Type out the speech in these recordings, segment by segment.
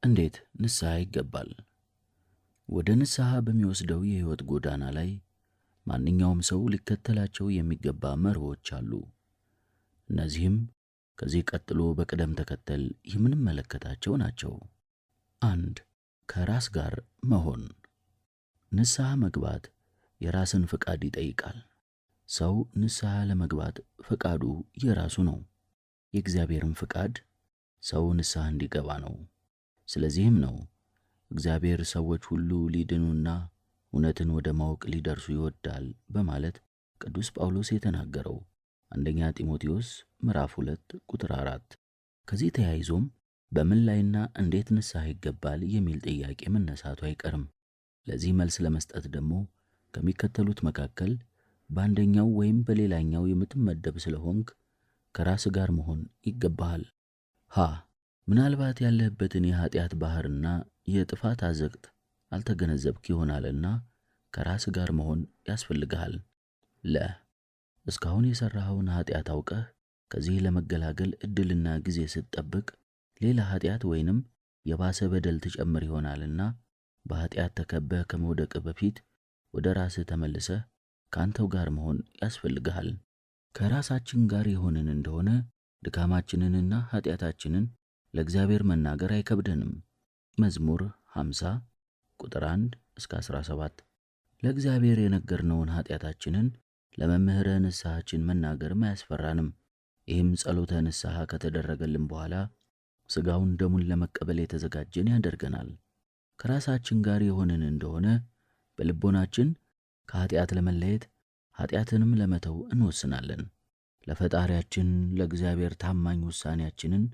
እንዴት ንስሐ ይገባል? ወደ ንስሐ በሚወስደው የሕይወት ጎዳና ላይ ማንኛውም ሰው ሊከተላቸው የሚገባ መርሆች አሉ። እነዚህም ከዚህ ቀጥሎ በቅደም ተከተል የምንመለከታቸው ናቸው። 1. ከራስ ጋር መሆን። ንስሐ መግባት የራስን ፍቃድ ይጠይቃል። ሰው ንስሐ ለመግባት ፍቃዱ የራሱ ነው። የእግዚአብሔርም ፍቃድ ሰው ንስሐ እንዲገባ ነው። ስለዚህም ነው እግዚአብሔር ሰዎች ሁሉ ሊድኑና እውነትን ወደ ማወቅ ሊደርሱ ይወዳል በማለት ቅዱስ ጳውሎስ የተናገረው። አንደኛ ጢሞቴዎስ ምዕራፍ 2 ቁጥር 4። ከዚህ ተያይዞም በምን ላይና እንዴት ንስሐ ይገባል የሚል ጥያቄ መነሳቱ አይቀርም። ለዚህ መልስ ለመስጠት ደግሞ ከሚከተሉት መካከል በአንደኛው ወይም በሌላኛው የምትመደብ ስለሆንክ ከራስ ጋር መሆን ይገባሃል። ሀ ምናልባት ያለህበትን የኃጢአት ባህርና የጥፋት አዘቅት አልተገነዘብክ ይሆናልና ከራስ ጋር መሆን ያስፈልግሃል። ለ እስካሁን የሠራኸውን ኃጢአት አውቀህ ከዚህ ለመገላገል ዕድልና ጊዜ ስትጠብቅ ሌላ ኃጢአት ወይንም የባሰ በደል ትጨምር ይሆናልና በኃጢአት ተከበህ ከመውደቅህ በፊት ወደ ራስህ ተመልሰህ ከአንተው ጋር መሆን ያስፈልግሃል። ከራሳችን ጋር የሆንን እንደሆነ ድካማችንንና ኃጢአታችንን ለእግዚአብሔር መናገር አይከብደንም። መዝሙር 50 ቁጥር 1 እስከ 17። ለእግዚአብሔር የነገርነውን ኃጢአታችንን ለመምህረ ንስሐችን መናገርም አያስፈራንም። ይህም ጸሎተ ንስሐ ከተደረገልን በኋላ ሥጋውን ደሙን ለመቀበል የተዘጋጀን ያደርገናል። ከራሳችን ጋር የሆንን እንደሆነ በልቦናችን ከኃጢአት ለመለየት ኃጢአትንም ለመተው እንወስናለን። ለፈጣሪያችን ለእግዚአብሔር ታማኝ ውሳኔያችንን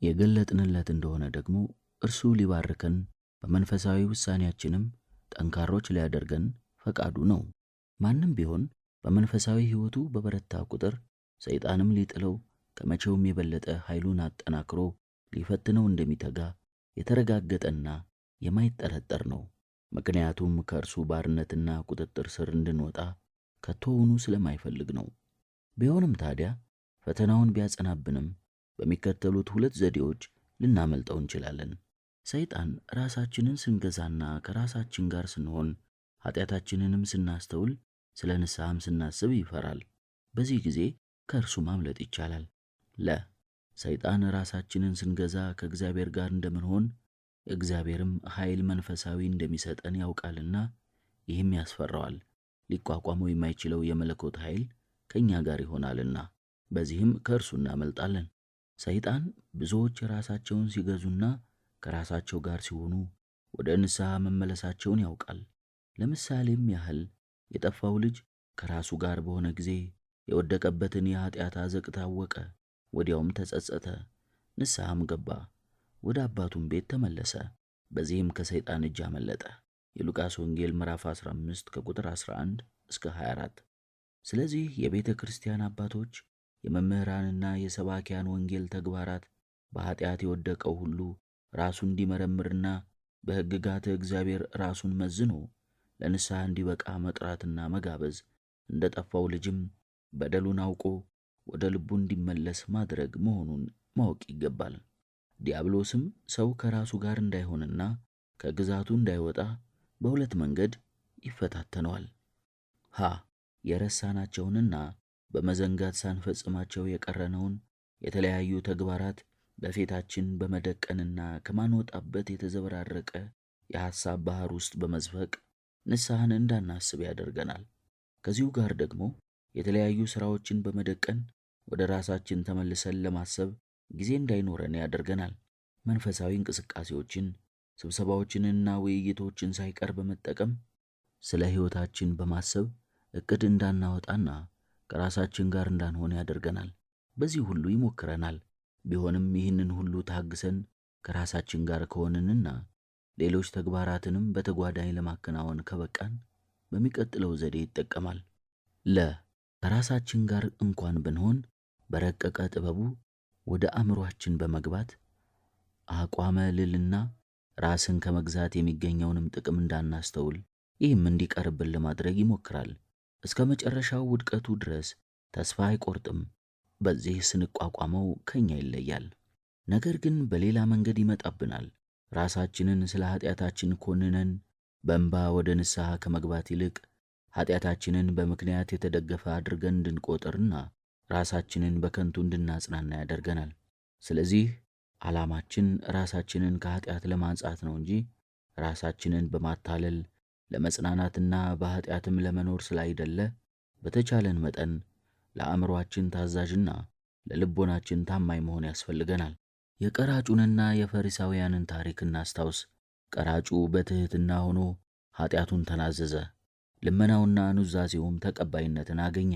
የገለጥንለት እንደሆነ ደግሞ እርሱ ሊባርከን በመንፈሳዊ ውሳኔያችንም ጠንካሮች ሊያደርገን ፈቃዱ ነው። ማንም ቢሆን በመንፈሳዊ ሕይወቱ በበረታ ቁጥር ሰይጣንም ሊጥለው ከመቼውም የበለጠ ኃይሉን አጠናክሮ ሊፈትነው እንደሚተጋ የተረጋገጠና የማይጠረጠር ነው። ምክንያቱም ከእርሱ ባርነትና ቁጥጥር ስር እንድንወጣ ከቶውኑ ስለማይፈልግ ነው። ቢሆንም ታዲያ ፈተናውን ቢያጸናብንም በሚከተሉት ሁለት ዘዴዎች ልናመልጠው እንችላለን። ሰይጣን ራሳችንን ስንገዛና ከራሳችን ጋር ስንሆን ኃጢአታችንንም ስናስተውል ስለ ንስሐም ስናስብ ይፈራል። በዚህ ጊዜ ከእርሱ ማምለጥ ይቻላል። ሰይጣን ራሳችንን ስንገዛ ከእግዚአብሔር ጋር እንደምንሆን እግዚአብሔርም ኃይል መንፈሳዊ እንደሚሰጠን ያውቃልና ይህም ያስፈራዋል። ሊቋቋመው የማይችለው የመለኮት ኃይል ከእኛ ጋር ይሆናልና በዚህም ከእርሱ እናመልጣለን። ሰይጣን ብዙዎች ራሳቸውን ሲገዙና ከራሳቸው ጋር ሲሆኑ ወደ ንስሐ መመለሳቸውን ያውቃል። ለምሳሌም ያህል የጠፋው ልጅ ከራሱ ጋር በሆነ ጊዜ የወደቀበትን የኃጢአት አዘቅት አወቀ። ወዲያውም ተጸጸተ፣ ንስሐም ገባ፣ ወደ አባቱም ቤት ተመለሰ። በዚህም ከሰይጣን እጅ አመለጠ። የሉቃስ ወንጌል ምዕራፍ 15 ከቁጥር 11 እስከ 24። ስለዚህ የቤተ ክርስቲያን አባቶች፣ የመምህራንና የሰባኪያን ወንጌል ተግባራት በኃጢአት የወደቀው ሁሉ ራሱን እንዲመረምርና በሕግጋተ እግዚአብሔር ራሱን መዝኖ ለንስሐ እንዲበቃ መጥራትና መጋበዝ፣ እንደ ጠፋው ልጅም በደሉን አውቆ ወደ ልቡ እንዲመለስ ማድረግ መሆኑን ማወቅ ይገባል። ዲያብሎስም ሰው ከራሱ ጋር እንዳይሆንና ከግዛቱ እንዳይወጣ በሁለት መንገድ ይፈታተነዋል። የረሳናቸውንና በመዘንጋት ሳንፈጽማቸው የቀረነውን የተለያዩ ተግባራት በፊታችን በመደቀንና ከማንወጣበት የተዘበራረቀ የሐሳብ ባህር ውስጥ በመዝፈቅ ንስሐን እንዳናስብ ያደርገናል። ከዚሁ ጋር ደግሞ የተለያዩ ሥራዎችን በመደቀን ወደ ራሳችን ተመልሰን ለማሰብ ጊዜ እንዳይኖረን ያደርገናል። መንፈሳዊ እንቅስቃሴዎችን፣ ስብሰባዎችንና ውይይቶችን ሳይቀር በመጠቀም ስለ ሕይወታችን በማሰብ ዕቅድ እንዳናወጣና ከራሳችን ጋር እንዳንሆን ያደርገናል። በዚህ ሁሉ ይሞክረናል። ቢሆንም ይህንን ሁሉ ታግሰን ከራሳችን ጋር ከሆንንና ሌሎች ተግባራትንም በተጓዳኝ ለማከናወን ከበቃን በሚቀጥለው ዘዴ ይጠቀማል። ከራሳችን ጋር እንኳን ብንሆን በረቀቀ ጥበቡ ወደ አእምሮአችን በመግባት አቋመ ልልና ራስን ከመግዛት የሚገኘውንም ጥቅም እንዳናስተውል ይህም እንዲቀርብን ለማድረግ ይሞክራል። እስከ መጨረሻው ውድቀቱ ድረስ ተስፋ አይቆርጥም። በዚህ ስንቋቋመው ከኛ ይለያል። ነገር ግን በሌላ መንገድ ይመጣብናል። ራሳችንን ስለ ኃጢአታችን ኮንነን በእንባ ወደ ንስሐ ከመግባት ይልቅ ኃጢአታችንን በምክንያት የተደገፈ አድርገን እንድንቆጥርና ራሳችንን በከንቱ እንድናጽናና ያደርገናል። ስለዚህ ዓላማችን ራሳችንን ከኃጢአት ለማንጻት ነው እንጂ ራሳችንን በማታለል ለመጽናናትና በኃጢአትም ለመኖር ስላይደለ በተቻለን መጠን ለአእምሮአችን ታዛዥና ለልቦናችን ታማኝ መሆን ያስፈልገናል። የቀራጩንና የፈሪሳውያንን ታሪክ እናስታውስ። ቀራጩ በትሕትና ሆኖ ኃጢአቱን ተናዘዘ፣ ልመናውና ኑዛዜውም ተቀባይነትን አገኘ።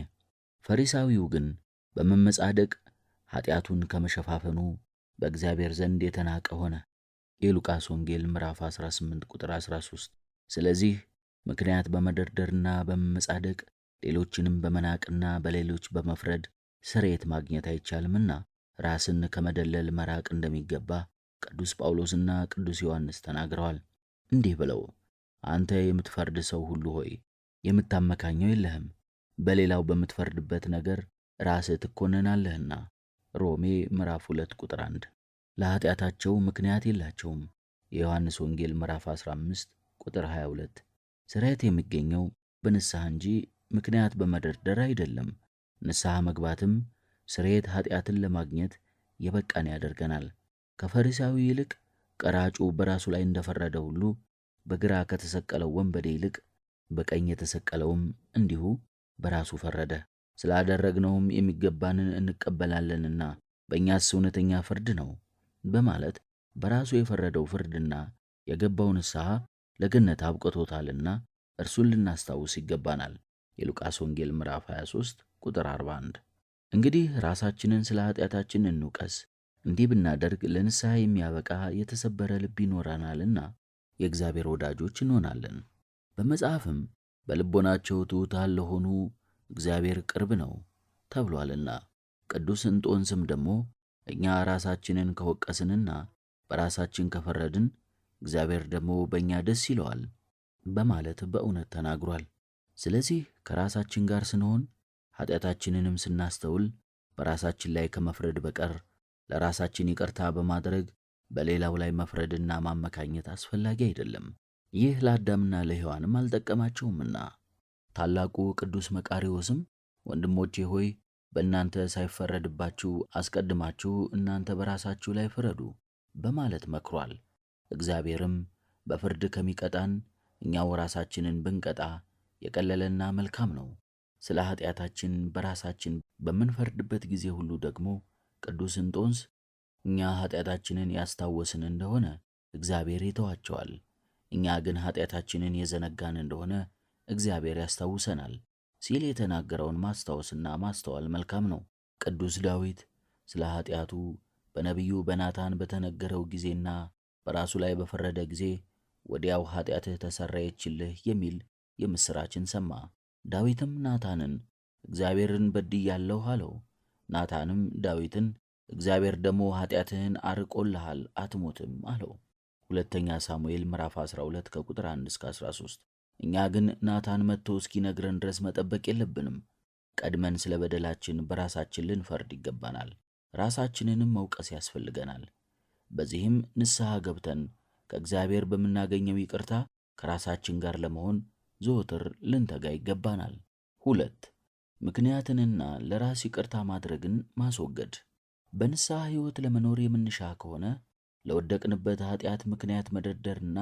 ፈሪሳዊው ግን በመመጻደቅ ኃጢአቱን ከመሸፋፈኑ በእግዚአብሔር ዘንድ የተናቀ ሆነ። የሉቃስ ወንጌል ምዕራፍ 18 ቁጥር 13። ስለዚህ ምክንያት በመደርደርና በመመጻደቅ ሌሎችንም በመናቅና በሌሎች በመፍረድ ስርየት ማግኘት አይቻልምና ራስን ከመደለል መራቅ እንደሚገባ ቅዱስ ጳውሎስና ቅዱስ ዮሐንስ ተናግረዋል። እንዲህ ብለው፣ አንተ የምትፈርድ ሰው ሁሉ ሆይ የምታመካኘው የለህም፣ በሌላው በምትፈርድበት ነገር ራስህ ትኮነናለህና። ሮሜ ምዕራፍ 2 ቁጥር 1። ለኃጢአታቸው ምክንያት የላቸውም። የዮሐንስ ወንጌል ምዕራፍ 15 ቁጥር 22። ስርየት የሚገኘው በንስሐ እንጂ ምክንያት በመደርደር አይደለም። ንስሐ መግባትም ስርየት ኃጢአትን ለማግኘት የበቃን ያደርገናል። ከፈሪሳዊ ይልቅ ቀራጩ በራሱ ላይ እንደፈረደ ሁሉ በግራ ከተሰቀለው ወንበዴ ይልቅ በቀኝ የተሰቀለውም እንዲሁ በራሱ ፈረደ። ስላደረግነውም የሚገባንን እንቀበላለንና በእኛስ እውነተኛ ፍርድ ነው በማለት በራሱ የፈረደው ፍርድና የገባው ንስሐ ለገነት አብቅቶታልና እርሱን ልናስታውስ ይገባናል። የሉቃስ ወንጌል ምዕራፍ 23 ቁጥር 41። እንግዲህ ራሳችንን ስለ ኃጢአታችን እንውቀስ። እንዲህ ብናደርግ ለንስሐ የሚያበቃ የተሰበረ ልብ ይኖረናልና የእግዚአብሔር ወዳጆች እንሆናለን። በመጽሐፍም በልቦናቸው ትሑታን ለሆኑ እግዚአብሔር ቅርብ ነው ተብሏልና፣ ቅዱስ እንጦንስም ደግሞ እኛ ራሳችንን ከወቀስንና በራሳችን ከፈረድን እግዚአብሔር ደግሞ በእኛ ደስ ይለዋል በማለት በእውነት ተናግሯል። ስለዚህ ከራሳችን ጋር ስንሆን ኃጢአታችንንም ስናስተውል በራሳችን ላይ ከመፍረድ በቀር ለራሳችን ይቅርታ በማድረግ በሌላው ላይ መፍረድና ማመካኘት አስፈላጊ አይደለም። ይህ ለአዳምና ለሔዋንም አልጠቀማቸውምና። ታላቁ ቅዱስ መቃርዮስም ወንድሞቼ ሆይ በእናንተ ሳይፈረድባችሁ አስቀድማችሁ እናንተ በራሳችሁ ላይ ፍረዱ በማለት መክሯል። እግዚአብሔርም በፍርድ ከሚቀጣን እኛው ራሳችንን ብንቀጣ የቀለለና መልካም ነው። ስለ ኃጢአታችን በራሳችን በምንፈርድበት ጊዜ ሁሉ ደግሞ ቅዱስ እንጦንስ እኛ ኃጢአታችንን ያስታወስን እንደሆነ እግዚአብሔር ይተዋቸዋል፣ እኛ ግን ኃጢአታችንን የዘነጋን እንደሆነ እግዚአብሔር ያስታውሰናል ሲል የተናገረውን ማስታወስና ማስተዋል መልካም ነው። ቅዱስ ዳዊት ስለ ኃጢአቱ በነቢዩ በናታን በተነገረው ጊዜና በራሱ ላይ በፈረደ ጊዜ ወዲያው ኃጢአትህ ተሰረየችልህ የሚል የምሥራችን ሰማ። ዳዊትም ናታንን እግዚአብሔርን በድያለሁ አለው። ናታንም ዳዊትን እግዚአብሔር ደግሞ ኃጢአትህን አርቆልሃል አትሞትም አለው። ሁለተኛ ሳሙኤል ምዕራፍ 12 ከቁጥር 1 እስከ 13። እኛ ግን ናታን መጥቶ እስኪነግረን ድረስ መጠበቅ የለብንም። ቀድመን ስለ በደላችን በራሳችን ልንፈርድ ይገባናል። ራሳችንንም መውቀስ ያስፈልገናል። በዚህም ንስሐ ገብተን ከእግዚአብሔር በምናገኘው ይቅርታ ከራሳችን ጋር ለመሆን ዘወትር ልንተጋ ይገባናል። 2. ምክንያትንና ለራስ ይቅርታ ማድረግን ማስወገድ። በንስሐ ሕይወት ለመኖር የምንሻ ከሆነ ለወደቅንበት ኃጢአት ምክንያት መደርደርና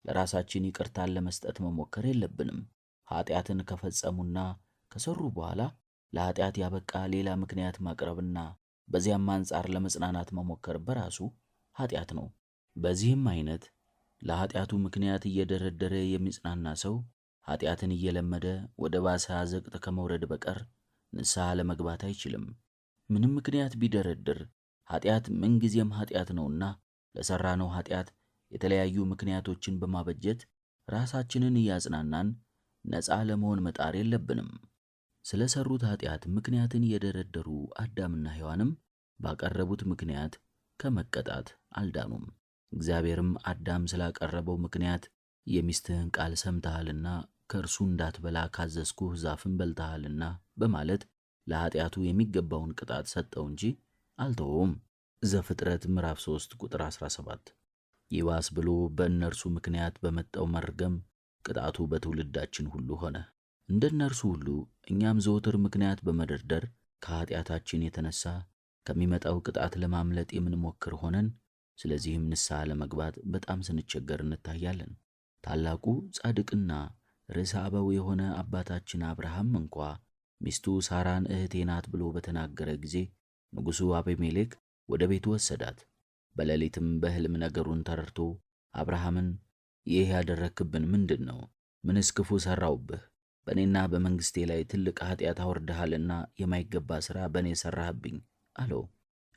ለራሳችን ይቅርታን ለመስጠት መሞከር የለብንም። ኃጢአትን ከፈጸሙና ከሰሩ በኋላ ለኃጢአት ያበቃ ሌላ ምክንያት ማቅረብና በዚያም አንጻር ለመጽናናት መሞከር በራሱ ኃጢአት ነው። በዚህም አይነት ለኃጢአቱ ምክንያት እየደረደረ የሚጽናና ሰው ኃጢአትን እየለመደ ወደ ባሰ አዘቅት ከመውረድ በቀር ንስሐ ለመግባት አይችልም። ምንም ምክንያት ቢደረድር ኃጢአት ምንጊዜም ኃጢአት ነውና ለሠራነው ኃጢአት የተለያዩ ምክንያቶችን በማበጀት ራሳችንን እያጽናናን ነፃ ለመሆን መጣር የለብንም። ስለ ሠሩት ኃጢአት ምክንያትን የደረደሩ አዳምና ሔዋንም ባቀረቡት ምክንያት ከመቀጣት አልዳኑም። እግዚአብሔርም አዳም ስላቀረበው ምክንያት የሚስትህን ቃል ሰምተሃልና ከእርሱ እንዳትበላ ካዘዝኩህ ዛፍን በልተሃልና በማለት ለኃጢአቱ የሚገባውን ቅጣት ሰጠው እንጂ አልተወውም። ዘፍጥረት ምዕራፍ 3 ቁጥር 17። ይባስ ብሎ በእነርሱ ምክንያት በመጣው መርገም ቅጣቱ በትውልዳችን ሁሉ ሆነ። እንደነርሱ ሁሉ እኛም ዘወትር ምክንያት በመደርደር ከኃጢአታችን የተነሳ ከሚመጣው ቅጣት ለማምለጥ የምንሞክር ሆነን፣ ስለዚህም ንስሐ ለመግባት በጣም ስንቸገር እንታያለን። ታላቁ ጻድቅና ርዕሰ አበው የሆነ አባታችን አብርሃም እንኳ ሚስቱ ሳራን እህቴ ናት ብሎ በተናገረ ጊዜ ንጉሡ አቤሜሌክ ወደ ቤቱ ወሰዳት። በሌሊትም በሕልም ነገሩን ተረድቶ አብርሃምን ይህ ያደረክብን ምንድን ነው? ምንስ ክፉ ሠራውብህ? በእኔና በመንግሥቴ ላይ ትልቅ ኃጢአት አውርደሃልና የማይገባ ሥራ በእኔ ሠራህብኝ አለው።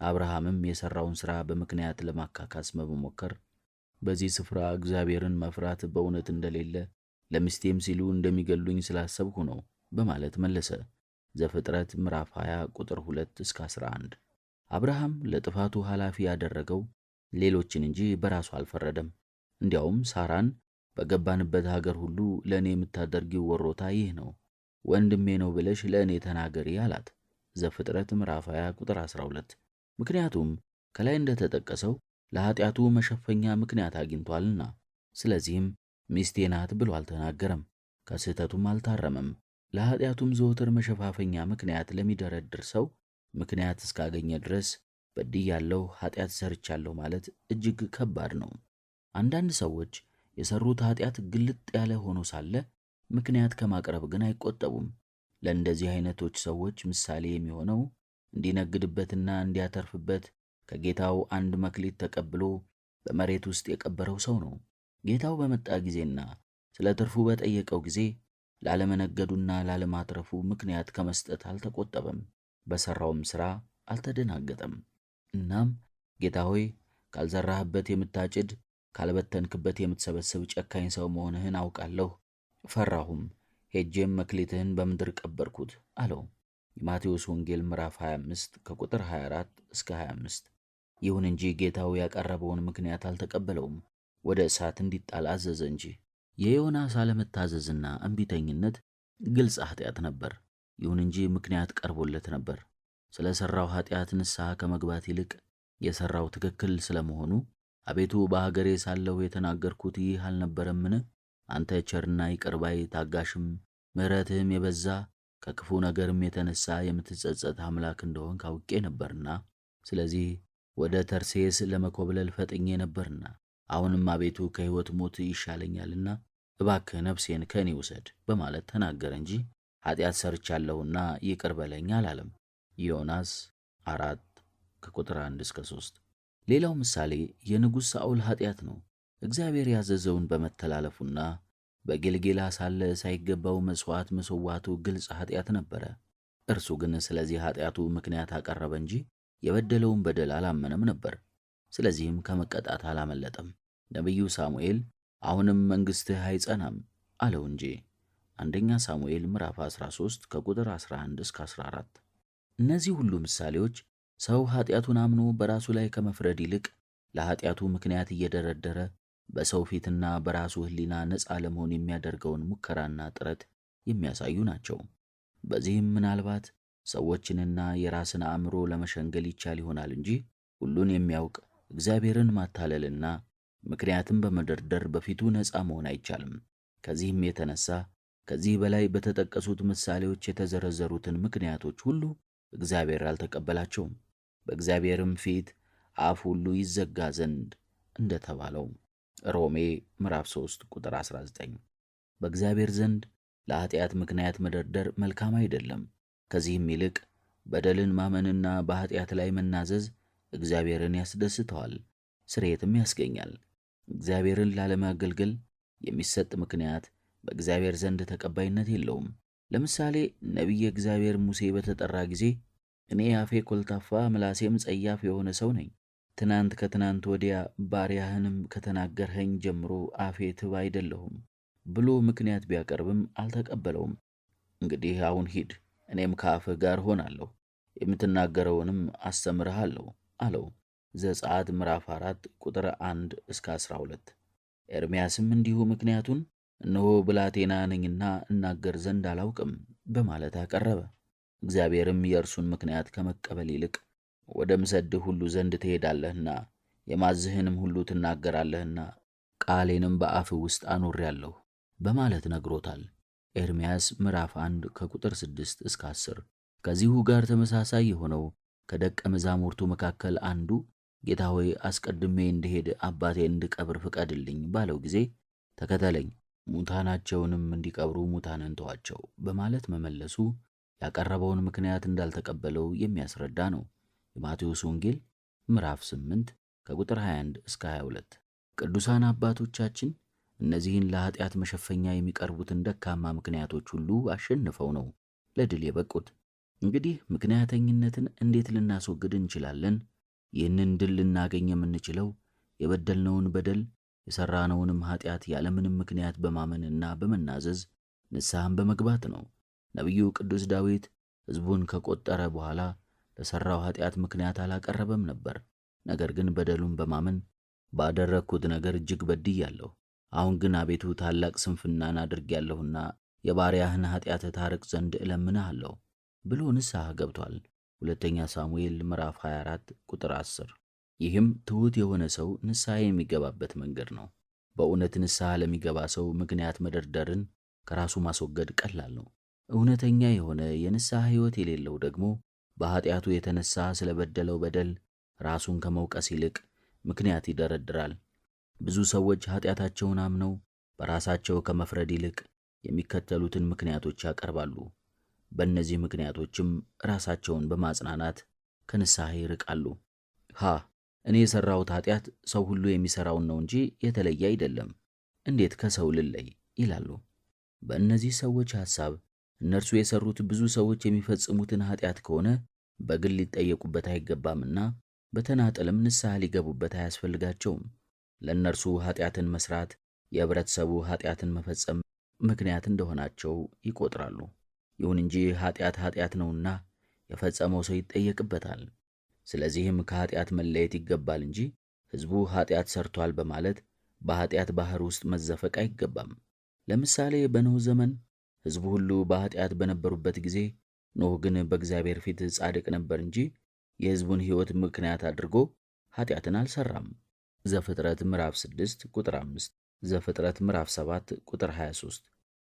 አብርሃምም የሠራውን ሥራ በምክንያት ለማካካስ በመሞከር በዚህ ስፍራ እግዚአብሔርን መፍራት በእውነት እንደሌለ ለሚስቴም ሲሉ እንደሚገሉኝ ስላሰብሁ ነው በማለት መለሰ። ዘፍጥረት ምዕራፍ 20 ቁጥር 2 እስከ 11። አብርሃም ለጥፋቱ ኃላፊ ያደረገው ሌሎችን እንጂ በራሱ አልፈረደም። እንዲያውም ሳራን በገባንበት ሀገር ሁሉ ለእኔ የምታደርጊው ወሮታ ይህ ነው፣ ወንድሜ ነው ብለሽ ለእኔ ተናገሪ አላት። ዘፍጥረት ምዕራፍ 20 ቁጥር 12። ምክንያቱም ከላይ እንደተጠቀሰው ለኃጢአቱ መሸፈኛ ምክንያት አግኝቷልና። ስለዚህም ሚስቴ ናት ብሎ አልተናገረም፣ ከስህተቱም አልታረመም። ለኃጢአቱም ዘወትር መሸፋፈኛ ምክንያት ለሚደረድር ሰው ምክንያት እስካገኘ ድረስ በድያለሁ፣ ኃጢአት ሰርቻለሁ ማለት እጅግ ከባድ ነው። አንዳንድ ሰዎች የሰሩት ኃጢአት ግልጥ ያለ ሆኖ ሳለ ምክንያት ከማቅረብ ግን አይቆጠቡም። ለእንደዚህ አይነቶች ሰዎች ምሳሌ የሚሆነው እንዲነግድበትና እንዲያተርፍበት ከጌታው አንድ መክሊት ተቀብሎ በመሬት ውስጥ የቀበረው ሰው ነው። ጌታው በመጣ ጊዜና ስለ ትርፉ በጠየቀው ጊዜ ላለመነገዱና ላለማትረፉ ምክንያት ከመስጠት አልተቆጠበም። በሠራውም ሥራ አልተደናገጠም። እናም ጌታ ሆይ ካልዘራህበት የምታጭድ ካልበተንክበት የምትሰበስብ ጨካኝ ሰው መሆንህን አውቃለሁ፣ ፈራሁም፣ ሄጄም መክሊትህን በምድር ቀበርኩት አለው። የማቴዎስ ወንጌል ምዕራፍ 25 ከቁጥር 24 እስከ 25። ይሁን እንጂ ጌታው ያቀረበውን ምክንያት አልተቀበለውም፣ ወደ እሳት እንዲጣል አዘዘ እንጂ። የዮናስ አለመታዘዝና እምቢተኝነት ግልጽ ኃጢአት ነበር። ይሁን እንጂ ምክንያት ቀርቦለት ነበር። ስለ ሠራው ኃጢአት ንስሐ ከመግባት ይልቅ የሠራው ትክክል ስለመሆኑ አቤቱ በሀገሬ ሳለሁ የተናገርኩት ይህ አልነበረምን? አንተ ቸርና ይቅር ባይ ታጋሽም ምሕረትህም የበዛ ከክፉ ነገርም የተነሳ የምትጸጸት አምላክ እንደሆንክ አውቄ ነበርና፣ ስለዚህ ወደ ተርሴስ ለመኮብለል ፈጥኜ ነበርና፣ አሁንም አቤቱ ከሕይወት ሞት ይሻለኛልና እባክህ ነፍሴን ከእኔ ውሰድ በማለት ተናገረ እንጂ ኃጢአት ሰርቻለሁና ይቅር በለኝ አላለም። ዮናስ 4 ከቁጥር 1 እስከ 3። ሌላው ምሳሌ የንጉሥ ሳኦል ኃጢአት ነው። እግዚአብሔር ያዘዘውን በመተላለፉና በጌልጌላ ሳለ ሳይገባው መሥዋዕት መሠዋቱ ግልጽ ኃጢአት ነበረ። እርሱ ግን ስለዚህ ኃጢአቱ ምክንያት አቀረበ እንጂ የበደለውን በደል አላመነም ነበር። ስለዚህም ከመቀጣት አላመለጠም። ነቢዩ ሳሙኤል አሁንም መንግሥትህ አይጸናም አለው እንጂ። አንደኛ ሳሙኤል ምዕራፍ 13 ከቁጥር 11 እስከ 14። እነዚህ ሁሉ ምሳሌዎች ሰው ኃጢአቱን አምኖ በራሱ ላይ ከመፍረድ ይልቅ ለኃጢአቱ ምክንያት እየደረደረ በሰው ፊትና በራሱ ሕሊና ነፃ ለመሆን የሚያደርገውን ሙከራና ጥረት የሚያሳዩ ናቸው። በዚህም ምናልባት ሰዎችንና የራስን አእምሮ ለመሸንገል ይቻል ይሆናል እንጂ ሁሉን የሚያውቅ እግዚአብሔርን ማታለልና ምክንያትን በመደርደር በፊቱ ነፃ መሆን አይቻልም። ከዚህም የተነሳ ከዚህ በላይ በተጠቀሱት ምሳሌዎች የተዘረዘሩትን ምክንያቶች ሁሉ እግዚአብሔር አልተቀበላቸውም። በእግዚአብሔርም ፊት አፍ ሁሉ ይዘጋ ዘንድ እንደተባለው ሮሜ ምዕራፍ 3 ቁጥር 19። በእግዚአብሔር ዘንድ ለኃጢአት ምክንያት መደርደር መልካም አይደለም። ከዚህም ይልቅ በደልን ማመንና በኃጢአት ላይ መናዘዝ እግዚአብሔርን ያስደስተዋል፣ ስርየትም ያስገኛል። እግዚአብሔርን ላለማገልገል የሚሰጥ ምክንያት በእግዚአብሔር ዘንድ ተቀባይነት የለውም። ለምሳሌ ነቢየ እግዚአብሔር ሙሴ በተጠራ ጊዜ እኔ አፌ ኮልታፋ ምላሴም ጸያፍ የሆነ ሰው ነኝ፣ ትናንት ከትናንት ወዲያ ባሪያህንም ከተናገርኸኝ ጀምሮ አፌ ትብ አይደለሁም ብሎ ምክንያት ቢያቀርብም አልተቀበለውም። እንግዲህ አሁን ሂድ፣ እኔም ከአፍህ ጋር ሆናለሁ፣ የምትናገረውንም አስተምርሃለሁ አለው። ዘጸአት ምዕራፍ 4 ቁጥር 1 እስከ 12። ኤርምያስም እንዲሁ ምክንያቱን እነሆ ብላቴና ነኝና እናገር ዘንድ አላውቅም በማለት አቀረበ። እግዚአብሔርም የእርሱን ምክንያት ከመቀበል ይልቅ ወደ ምሰድህ ሁሉ ዘንድ ትሄዳለህና የማዝህንም ሁሉ ትናገራለህና ቃሌንም በአፍህ ውስጥ አኑሬአለሁ በማለት ነግሮታል። ኤርምያስ ምዕራፍ 1 ከቁጥር 6 እስከ 10። ከዚሁ ጋር ተመሳሳይ የሆነው ከደቀ መዛሙርቱ መካከል አንዱ ጌታ ሆይ አስቀድሜ እንድሄድ አባቴን እንድቀብር ፍቀድልኝ ባለው ጊዜ ተከተለኝ፣ ሙታናቸውንም እንዲቀብሩ ሙታንን ተዋቸው በማለት መመለሱ ያቀረበውን ምክንያት እንዳልተቀበለው የሚያስረዳ ነው። የማቴዎስ ወንጌል ምዕራፍ 8 ከቁጥር 21 እስከ 22። ቅዱሳን አባቶቻችን እነዚህን ለኃጢአት መሸፈኛ የሚቀርቡትን ደካማ ምክንያቶች ሁሉ አሸንፈው ነው ለድል የበቁት። እንግዲህ ምክንያተኝነትን እንዴት ልናስወግድ እንችላለን? ይህንን ድል ልናገኝ የምንችለው የበደልነውን በደል የሠራነውንም ኃጢአት ያለምንም ምክንያት በማመንና በመናዘዝ ንስሐን በመግባት ነው። ነቢዩ ቅዱስ ዳዊት ሕዝቡን ከቆጠረ በኋላ ለሠራው ኃጢአት ምክንያት አላቀረበም ነበር። ነገር ግን በደሉን በማመን ባደረግኩት ነገር እጅግ በድያለሁ፣ አሁን ግን አቤቱ ታላቅ ስንፍናን አድርጌያለሁና የባሪያህን ኃጢአት ታርቅ ዘንድ እለምንሃለሁ ብሎ ንስሐ ገብቷል። ሁለተኛ ሳሙኤል ምዕራፍ 24 ቁጥር 10። ይህም ትሑት የሆነ ሰው ንስሐ የሚገባበት መንገድ ነው። በእውነት ንስሐ ለሚገባ ሰው ምክንያት መደርደርን ከራሱ ማስወገድ ቀላል ነው። እውነተኛ የሆነ የንስሐ ሕይወት የሌለው ደግሞ በኃጢአቱ የተነሳ ስለበደለው በደል ራሱን ከመውቀስ ይልቅ ምክንያት ይደረድራል። ብዙ ሰዎች ኃጢአታቸውን አምነው በራሳቸው ከመፍረድ ይልቅ የሚከተሉትን ምክንያቶች ያቀርባሉ። በእነዚህ ምክንያቶችም ራሳቸውን በማጽናናት ከንስሐ ይርቃሉ። እኔ የሠራሁት ኃጢአት ሰው ሁሉ የሚሠራውን ነው እንጂ የተለየ አይደለም፣ እንዴት ከሰው ልለይ ይላሉ። በእነዚህ ሰዎች ሐሳብ እነርሱ የሠሩት ብዙ ሰዎች የሚፈጽሙትን ኃጢአት ከሆነ በግል ሊጠየቁበት አይገባምና በተናጠልም ንስሐ ሊገቡበት አያስፈልጋቸውም። ለእነርሱ ኃጢአትን መሥራት የኅብረተሰቡ ኃጢአትን መፈጸም ምክንያት እንደሆናቸው ይቆጥራሉ። ይሁን እንጂ ኃጢአት ነውና የፈጸመው ሰው ይጠየቅበታል። ስለዚህም ከኃጢአት መለየት ይገባል እንጂ ሕዝቡ ኃጢአት ሠርቷል በማለት በኃጢአት ባሕር ውስጥ መዘፈቅ አይገባም። ለምሳሌ በኖኅ ዘመን ሕዝቡ ሁሉ በኃጢአት በነበሩበት ጊዜ ኖኅ ግን በእግዚአብሔር ፊት ጻድቅ ነበር እንጂ የሕዝቡን ሕይወት ምክንያት አድርጎ ኃጢአትን አልሠራም። ዘፍጥረት ምዕራፍ 6 ቁጥር 5፣ ዘፍጥረት ምዕራፍ 7 ቁጥር 23።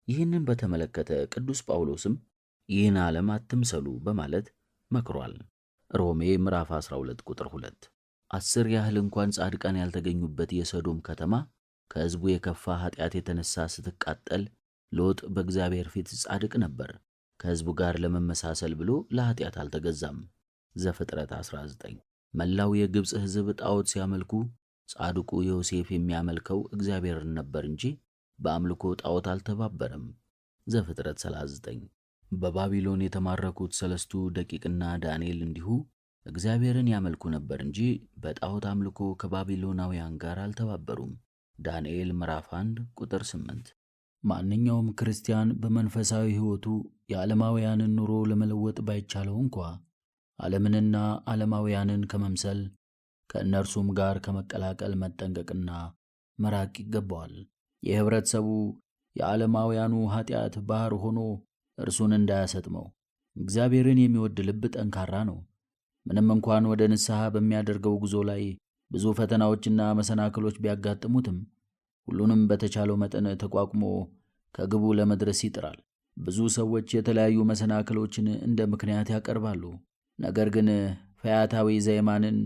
ይህንን በተመለከተ ቅዱስ ጳውሎስም ይህን ዓለም አትምሰሉ በማለት መክሯል። ሮሜ ምዕራፍ 12 ቁጥር 2። 10 ያህል እንኳን ጻድቃን ያልተገኙበት የሰዶም ከተማ ከሕዝቡ የከፋ ኃጢአት የተነሳ ስትቃጠል ሎጥ በእግዚአብሔር ፊት ጻድቅ ነበር። ከሕዝቡ ጋር ለመመሳሰል ብሎ ለኃጢአት አልተገዛም። ዘፍጥረት 19። መላው የግብፅ ሕዝብ ጣዖት ሲያመልኩ ጻድቁ ዮሴፍ የሚያመልከው እግዚአብሔርን ነበር እንጂ በአምልኮ ጣዖት አልተባበረም። ዘፍጥረት 39። በባቢሎን የተማረኩት 3ቱ ደቂቅና ዳንኤል እንዲሁ እግዚአብሔርን ያመልኩ ነበር እንጂ በጣዖት አምልኮ ከባቢሎናውያን ጋር አልተባበሩም። ዳንኤል ምዕራፍ 1 ቁጥር 8። ማንኛውም ክርስቲያን በመንፈሳዊ ሕይወቱ የዓለማውያንን ኑሮ ለመለወጥ ባይቻለው እንኳ ዓለምንና ዓለማውያንን ከመምሰል ከእነርሱም ጋር ከመቀላቀል መጠንቀቅና መራቅ ይገባዋል። የኅብረተሰቡ የዓለማውያኑ ኃጢአት ባሕር ሆኖ እርሱን እንዳያሰጥመው እግዚአብሔርን የሚወድ ልብ ጠንካራ ነው። ምንም እንኳን ወደ ንስሐ በሚያደርገው ጉዞ ላይ ብዙ ፈተናዎችና መሰናክሎች ቢያጋጥሙትም ሁሉንም በተቻለው መጠን ተቋቁሞ ከግቡ ለመድረስ ይጥራል። ብዙ ሰዎች የተለያዩ መሰናክሎችን እንደ ምክንያት ያቀርባሉ። ነገር ግን ፈያታዊ ዘይማንን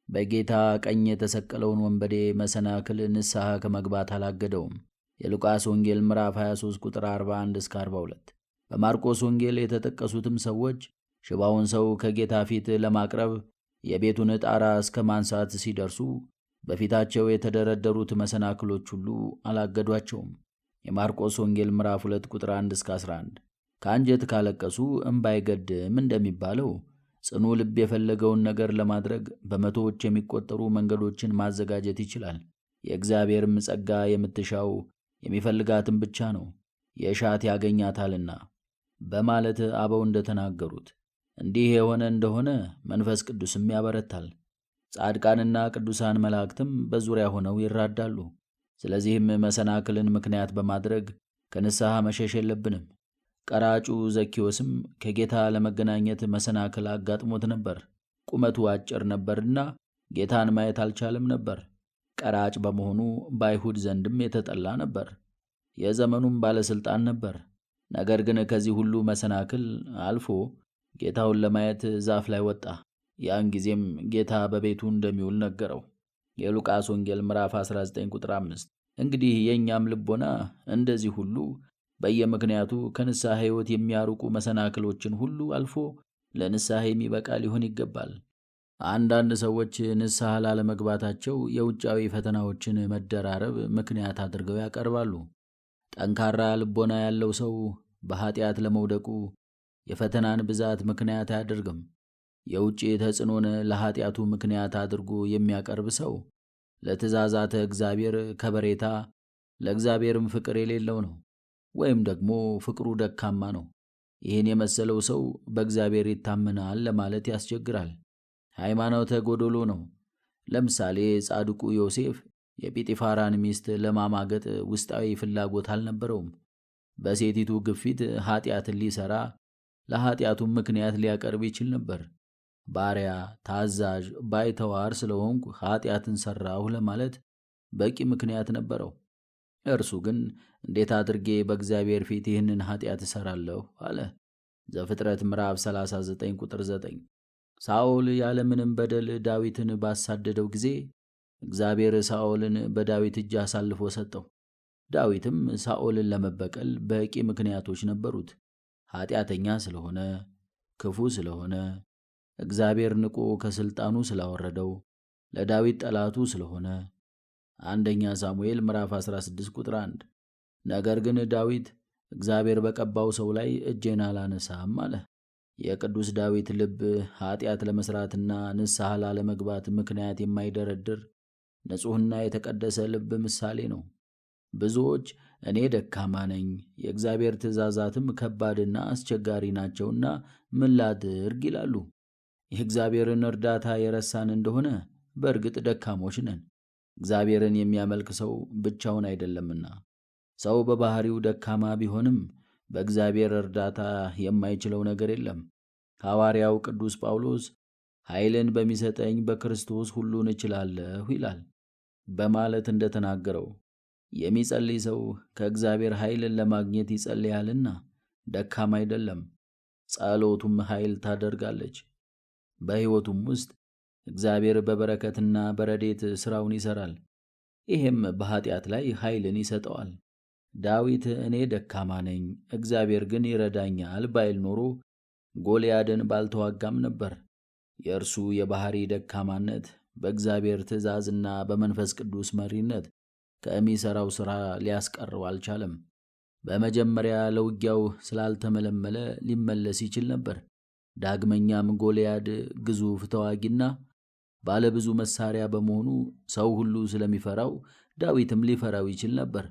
በጌታ ቀኝ የተሰቀለውን ወንበዴ መሰናክል ንስሐ ከመግባት አላገደውም። የሉቃስ ወንጌል ምዕራፍ 23 ቁጥር 41 እስከ 42። በማርቆስ ወንጌል የተጠቀሱትም ሰዎች ሽባውን ሰው ከጌታ ፊት ለማቅረብ የቤቱን ጣራ እስከ ማንሳት ሲደርሱ በፊታቸው የተደረደሩት መሰናክሎች ሁሉ አላገዷቸውም። የማርቆስ ወንጌል ምዕራፍ 2 ቁጥር 1 እስከ 11። ከአንጀት ካለቀሱ እምባ አይገድም እንደሚባለው ጽኑ ልብ የፈለገውን ነገር ለማድረግ በመቶዎች የሚቆጠሩ መንገዶችን ማዘጋጀት ይችላል። የእግዚአብሔርም ጸጋ የምትሻው የሚፈልጋትም ብቻ ነው፣ የሻት ያገኛታልና በማለት አበው እንደተናገሩት እንዲህ የሆነ እንደሆነ መንፈስ ቅዱስም ያበረታል። ጻድቃንና ቅዱሳን መላእክትም በዙሪያ ሆነው ይራዳሉ። ስለዚህም መሰናክልን ምክንያት በማድረግ ከንስሐ መሸሽ የለብንም። ቀራጩ ዘኪዮስም ከጌታ ለመገናኘት መሰናክል አጋጥሞት ነበር። ቁመቱ አጭር ነበርና ጌታን ማየት አልቻለም ነበር። ቀራጭ በመሆኑ በአይሁድ ዘንድም የተጠላ ነበር። የዘመኑም ባለሥልጣን ነበር። ነገር ግን ከዚህ ሁሉ መሰናክል አልፎ ጌታውን ለማየት ዛፍ ላይ ወጣ። ያን ጊዜም ጌታ በቤቱ እንደሚውል ነገረው። የሉቃስ ወንጌል ምዕራፍ 19 ቁጥር 5። እንግዲህ የእኛም ልቦና እንደዚህ ሁሉ በየምክንያቱ ከንስሐ ሕይወት የሚያርቁ መሰናክሎችን ሁሉ አልፎ ለንስሐ የሚበቃ ሊሆን ይገባል። አንዳንድ ሰዎች ንስሐ ላለመግባታቸው የውጫዊ ፈተናዎችን መደራረብ ምክንያት አድርገው ያቀርባሉ። ጠንካራ ልቦና ያለው ሰው በኃጢአት ለመውደቁ የፈተናን ብዛት ምክንያት አያደርግም። የውጭ ተጽዕኖን ለኃጢአቱ ምክንያት አድርጎ የሚያቀርብ ሰው ለትእዛዛተ እግዚአብሔር ከበሬታ ለእግዚአብሔርም ፍቅር የሌለው ነው፣ ወይም ደግሞ ፍቅሩ ደካማ ነው። ይህን የመሰለው ሰው በእግዚአብሔር ይታመናል ለማለት ያስቸግራል። ሃይማኖተ ጎዶሎ ነው። ለምሳሌ ጻድቁ ዮሴፍ የጲጢፋራን ሚስት ለማማገጥ ውስጣዊ ፍላጎት አልነበረውም። በሴቲቱ ግፊት ኃጢአትን ሊሠራ ለኃጢአቱም ምክንያት ሊያቀርብ ይችል ነበር። ባሪያ፣ ታዛዥ፣ ባይተዋር ስለሆንኩ ኃጢአትን ሠራሁ ለማለት በቂ ምክንያት ነበረው። እርሱ ግን እንዴት አድርጌ በእግዚአብሔር ፊት ይህንን ኃጢአት እሠራለሁ አለ። ዘፍጥረት ምዕራፍ 39 ቁጥር 9። ሳኦል ያለምንም በደል ዳዊትን ባሳደደው ጊዜ እግዚአብሔር ሳኦልን በዳዊት እጅ አሳልፎ ሰጠው። ዳዊትም ሳኦልን ለመበቀል በቂ ምክንያቶች ነበሩት። ኃጢአተኛ ስለሆነ፣ ክፉ ስለሆነ፣ እግዚአብሔር ንቆ ከሥልጣኑ ስላወረደው፣ ለዳዊት ጠላቱ ስለሆነ። አንደኛ ሳሙኤል ምዕራፍ 16 ቁጥር 1። ነገር ግን ዳዊት እግዚአብሔር በቀባው ሰው ላይ እጄን አላነሳም አለ። የቅዱስ ዳዊት ልብ ኃጢአት ለመሥራትና ንስሐ ላለመግባት ምክንያት የማይደረድር ንጹሕና የተቀደሰ ልብ ምሳሌ ነው። ብዙዎች እኔ ደካማ ነኝ፣ የእግዚአብሔር ትእዛዛትም ከባድና አስቸጋሪ ናቸውና ምን ላድርግ ይላሉ። የእግዚአብሔርን እርዳታ የረሳን እንደሆነ በእርግጥ ደካሞች ነን። እግዚአብሔርን የሚያመልክ ሰው ብቻውን አይደለምና። ሰው በባህሪው ደካማ ቢሆንም በእግዚአብሔር እርዳታ የማይችለው ነገር የለም። ሐዋርያው ቅዱስ ጳውሎስ ኃይልን በሚሰጠኝ በክርስቶስ ሁሉን እችላለሁ ይላል በማለት እንደተናገረው የሚጸልይ ሰው ከእግዚአብሔር ኃይልን ለማግኘት ይጸልያልና ደካማ አይደለም። ጸሎቱም ኃይል ታደርጋለች። በሕይወቱም ውስጥ እግዚአብሔር በበረከትና በረዴት ሥራውን ይሠራል። ይህም በኃጢአት ላይ ኃይልን ይሰጠዋል። ዳዊት እኔ ደካማ ነኝ፣ እግዚአብሔር ግን ይረዳኛል ባይል ኖሮ ጎልያድን ባልተዋጋም ነበር። የእርሱ የባሕሪ ደካማነት በእግዚአብሔር ትእዛዝና በመንፈስ ቅዱስ መሪነት ከሚሠራው ሥራ ሊያስቀረው አልቻለም። በመጀመሪያ ለውጊያው ስላልተመለመለ ሊመለስ ይችል ነበር። ዳግመኛም ጎልያድ ግዙፍ ተዋጊና ባለብዙ መሳሪያ በመሆኑ ሰው ሁሉ ስለሚፈራው ዳዊትም ሊፈራው ይችል ነበር።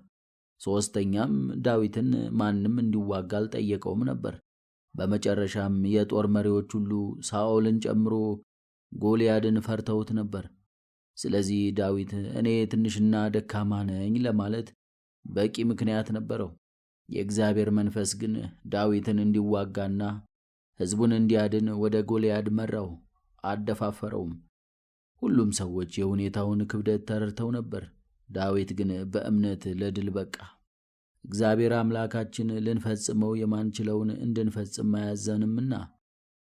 ሦስተኛም ዳዊትን ማንም እንዲዋጋ አልጠየቀውም ነበር። በመጨረሻም የጦር መሪዎች ሁሉ ሳኦልን ጨምሮ ጎልያድን ፈርተውት ነበር። ስለዚህ ዳዊት እኔ ትንሽና ደካማ ነኝ ለማለት በቂ ምክንያት ነበረው። የእግዚአብሔር መንፈስ ግን ዳዊትን እንዲዋጋና ሕዝቡን እንዲያድን ወደ ጎልያድ መራው፣ አደፋፈረውም። ሁሉም ሰዎች የሁኔታውን ክብደት ተረድተው ነበር። ዳዊት ግን በእምነት ለድል በቃ። እግዚአብሔር አምላካችን ልንፈጽመው የማንችለውን እንድንፈጽም አያዘንምና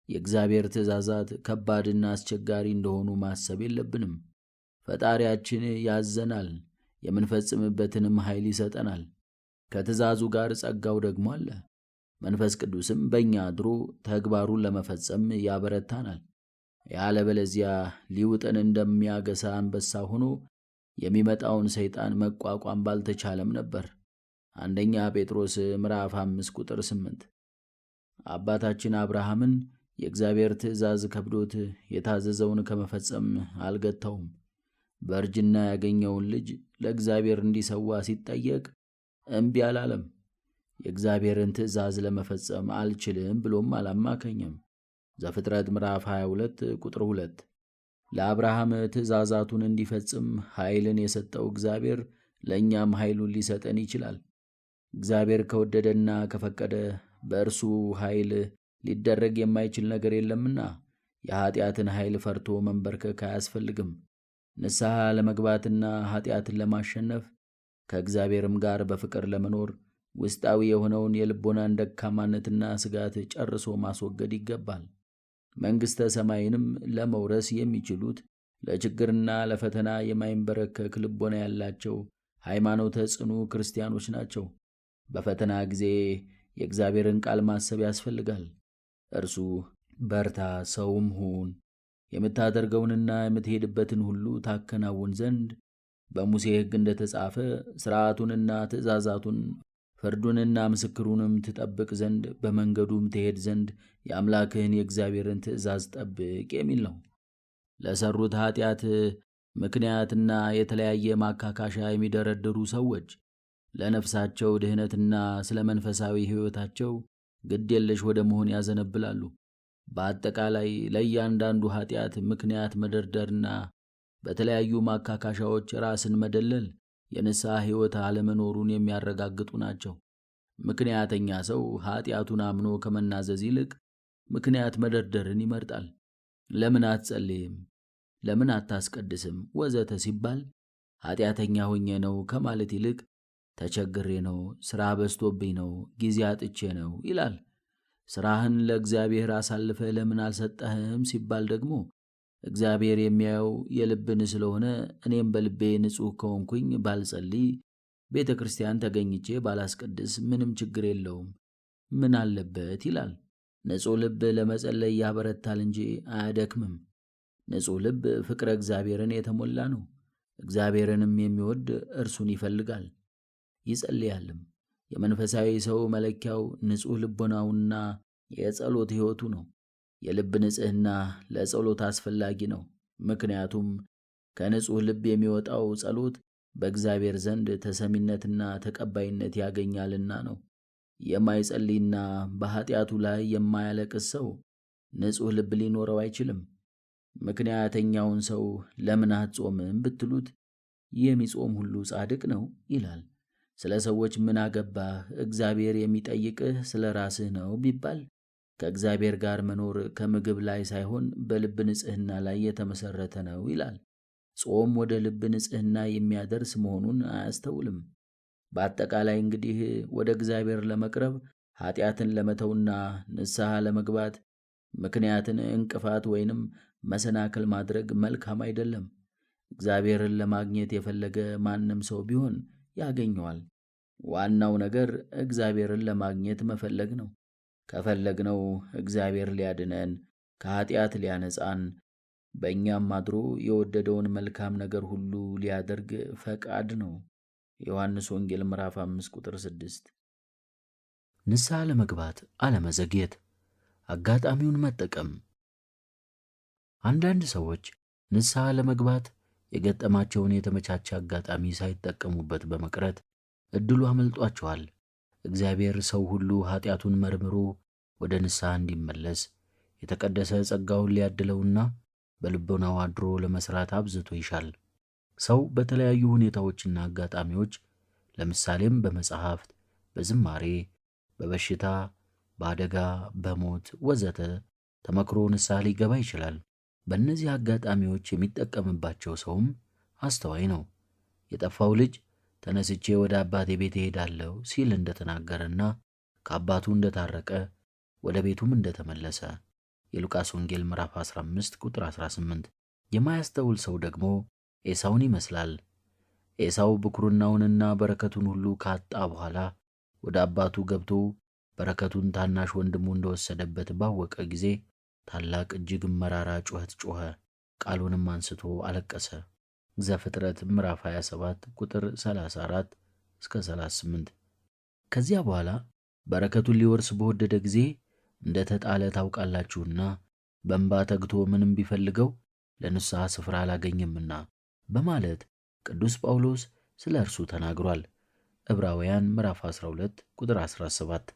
የእግዚአብሔር ትእዛዛት ከባድና አስቸጋሪ እንደሆኑ ማሰብ የለብንም። ፈጣሪያችን ያዘናል፣ የምንፈጽምበትንም ኃይል ይሰጠናል። ከትእዛዙ ጋር ጸጋው ደግሞ አለ። መንፈስ ቅዱስም በእኛ አድሮ ተግባሩን ለመፈጸም ያበረታናል። ያለበለዚያ ሊውጠን እንደሚያገሳ አንበሳ ሆኖ የሚመጣውን ሰይጣን መቋቋም ባልተቻለም ነበር። አንደኛ ጴጥሮስ ምዕራፍ 5 ቁጥር 8። አባታችን አብርሃምን የእግዚአብሔር ትእዛዝ ከብዶት የታዘዘውን ከመፈጸም አልገታውም። በእርጅና ያገኘውን ልጅ ለእግዚአብሔር እንዲሰዋ ሲጠየቅ እምቢ አላለም። የእግዚአብሔርን ትእዛዝ ለመፈጸም አልችልም ብሎም አላማከኝም። ዘፍጥረት ምዕራፍ 22 ቁጥር 2። ለአብርሃም ትእዛዛቱን እንዲፈጽም ኃይልን የሰጠው እግዚአብሔር ለእኛም ኃይሉን ሊሰጠን ይችላል። እግዚአብሔር ከወደደና ከፈቀደ በእርሱ ኃይል ሊደረግ የማይችል ነገር የለምና የኀጢአትን ኃይል ፈርቶ መንበርከክ አያስፈልግም። ንስሐ ለመግባትና ኃጢአትን ለማሸነፍ ከእግዚአብሔርም ጋር በፍቅር ለመኖር ውስጣዊ የሆነውን የልቦናን ደካማነትና ስጋት ጨርሶ ማስወገድ ይገባል። መንግሥተ ሰማይንም ለመውረስ የሚችሉት ለችግርና ለፈተና የማይንበረከክ ልቦና ያላቸው ሃይማኖተ ጽኑ ክርስቲያኖች ናቸው። በፈተና ጊዜ የእግዚአብሔርን ቃል ማሰብ ያስፈልጋል። እርሱ በርታ፣ ሰውም ሁን፣ የምታደርገውንና የምትሄድበትን ሁሉ ታከናውን ዘንድ በሙሴ ሕግ እንደተጻፈ ሥርዓቱንና ትእዛዛቱን ፍርዱንና ምስክሩንም ትጠብቅ ዘንድ በመንገዱም ትሄድ ዘንድ የአምላክህን የእግዚአብሔርን ትእዛዝ ጠብቅ የሚል ነው። ለሠሩት ኀጢአት ምክንያትና የተለያየ ማካካሻ የሚደረድሩ ሰዎች ለነፍሳቸው ድህነትና ስለ መንፈሳዊ ሕይወታቸው ግድ የለሽ ወደ መሆን ያዘነብላሉ። በአጠቃላይ ለእያንዳንዱ ኀጢአት ምክንያት መደርደርና በተለያዩ ማካካሻዎች ራስን መደለል የንስሐ ሕይወት አለመኖሩን የሚያረጋግጡ ናቸው። ምክንያተኛ ሰው ኀጢአቱን አምኖ ከመናዘዝ ይልቅ ምክንያት መደርደርን ይመርጣል። ለምን አትጸልይም? ለምን አታስቀድስም? ወዘተ ሲባል ኀጢአተኛ ሆኜ ነው ከማለት ይልቅ ተቸግሬ ነው፣ ሥራ በዝቶብኝ ነው፣ ጊዜ አጥቼ ነው ይላል። ሥራህን ለእግዚአብሔር አሳልፈ ለምን አልሰጠህም ሲባል ደግሞ እግዚአብሔር የሚያየው የልብን ስለሆነ እኔም በልቤ ንጹሕ ከሆንኩኝ ባልጸልይ፣ ቤተ ክርስቲያን ተገኝቼ ባላስቀድስ ምንም ችግር የለውም፣ ምን አለበት ይላል። ንጹሕ ልብ ለመጸለይ ያበረታል እንጂ አያደክምም። ንጹሕ ልብ ፍቅረ እግዚአብሔርን የተሞላ ነው። እግዚአብሔርንም የሚወድ እርሱን ይፈልጋል ይጸልያልም። የመንፈሳዊ ሰው መለኪያው ንጹሕ ልቦናውና የጸሎት ሕይወቱ ነው። የልብ ንጽሕና ለጸሎት አስፈላጊ ነው። ምክንያቱም ከንጹሕ ልብ የሚወጣው ጸሎት በእግዚአብሔር ዘንድ ተሰሚነትና ተቀባይነት ያገኛልና ነው። የማይጸልይና በኀጢአቱ ላይ የማያለቅስ ሰው ንጹሕ ልብ ሊኖረው አይችልም። ምክንያተኛውን ሰው ለምን አትጾምም ብትሉት የሚጾም ሁሉ ጻድቅ ነው ይላል። ስለ ሰዎች ምን አገባህ? እግዚአብሔር የሚጠይቅህ ስለ ራስህ ነው ቢባል ከእግዚአብሔር ጋር መኖር ከምግብ ላይ ሳይሆን በልብ ንጽሕና ላይ የተመሠረተ ነው ይላል። ጾም ወደ ልብ ንጽሕና የሚያደርስ መሆኑን አያስተውልም። በአጠቃላይ እንግዲህ ወደ እግዚአብሔር ለመቅረብ ኀጢአትን ለመተውና ንስሐ ለመግባት ምክንያትን እንቅፋት ወይንም መሰናክል ማድረግ መልካም አይደለም። እግዚአብሔርን ለማግኘት የፈለገ ማንም ሰው ቢሆን ያገኘዋል። ዋናው ነገር እግዚአብሔርን ለማግኘት መፈለግ ነው። ከፈለግነው እግዚአብሔር ሊያድነን፣ ከኀጢአት ሊያነጻን፣ በእኛም አድሮ የወደደውን መልካም ነገር ሁሉ ሊያደርግ ፈቃድ ነው። ዮሐንስ ወንጌል ምዕራፍ 5 ቁጥር 6። ንስሐ ለመግባት አለመዘግየት፣ አጋጣሚውን መጠቀም። አንዳንድ ሰዎች ንስሐ ለመግባት የገጠማቸውን የተመቻቸ አጋጣሚ ሳይጠቀሙበት በመቅረት ዕድሉ አመልጧቸዋል። እግዚአብሔር ሰው ሁሉ ኀጢአቱን መርምሮ ወደ ንስሐ እንዲመለስ የተቀደሰ ጸጋውን ሊያድለውና በልቦናው አድሮ ለመሥራት አብዝቶ ይሻል። ሰው በተለያዩ ሁኔታዎችና አጋጣሚዎች ለምሳሌም በመጻሕፍት፣ በዝማሬ፣ በበሽታ፣ በአደጋ፣ በሞት ወዘተ ተመክሮ ንስሐ ሊገባ ይችላል። በእነዚህ አጋጣሚዎች የሚጠቀምባቸው ሰውም አስተዋይ ነው። የጠፋው ልጅ ተነስቼ ወደ አባቴ ቤት እሄዳለሁ ሲል እንደተናገረና ከአባቱ እንደታረቀ ወደ ቤቱም እንደተመለሰ የሉቃስ ወንጌል ምዕራፍ 15 ቁጥር 18። የማያስተውል ሰው ደግሞ ኤሳውን ይመስላል። ኤሳው ብኩርናውንና በረከቱን ሁሉ ካጣ በኋላ ወደ አባቱ ገብቶ በረከቱን ታናሽ ወንድሙ እንደወሰደበት ባወቀ ጊዜ ታላቅ እጅግ መራራ ጩኸት ጮኸ፣ ቃሉንም አንስቶ አለቀሰ። ዘፍጥረት ምዕራፍ 27 ቁጥር 34 እስከ 38። ከዚያ በኋላ በረከቱን ሊወርስ በወደደ ጊዜ እንደ ተጣለ ታውቃላችሁና በእንባ ተግቶ ምንም ቢፈልገው ለንስሐ ስፍራ አላገኘምና በማለት ቅዱስ ጳውሎስ ስለ እርሱ ተናግሯል። ዕብራውያን ምዕራፍ 12 ቁጥር 17።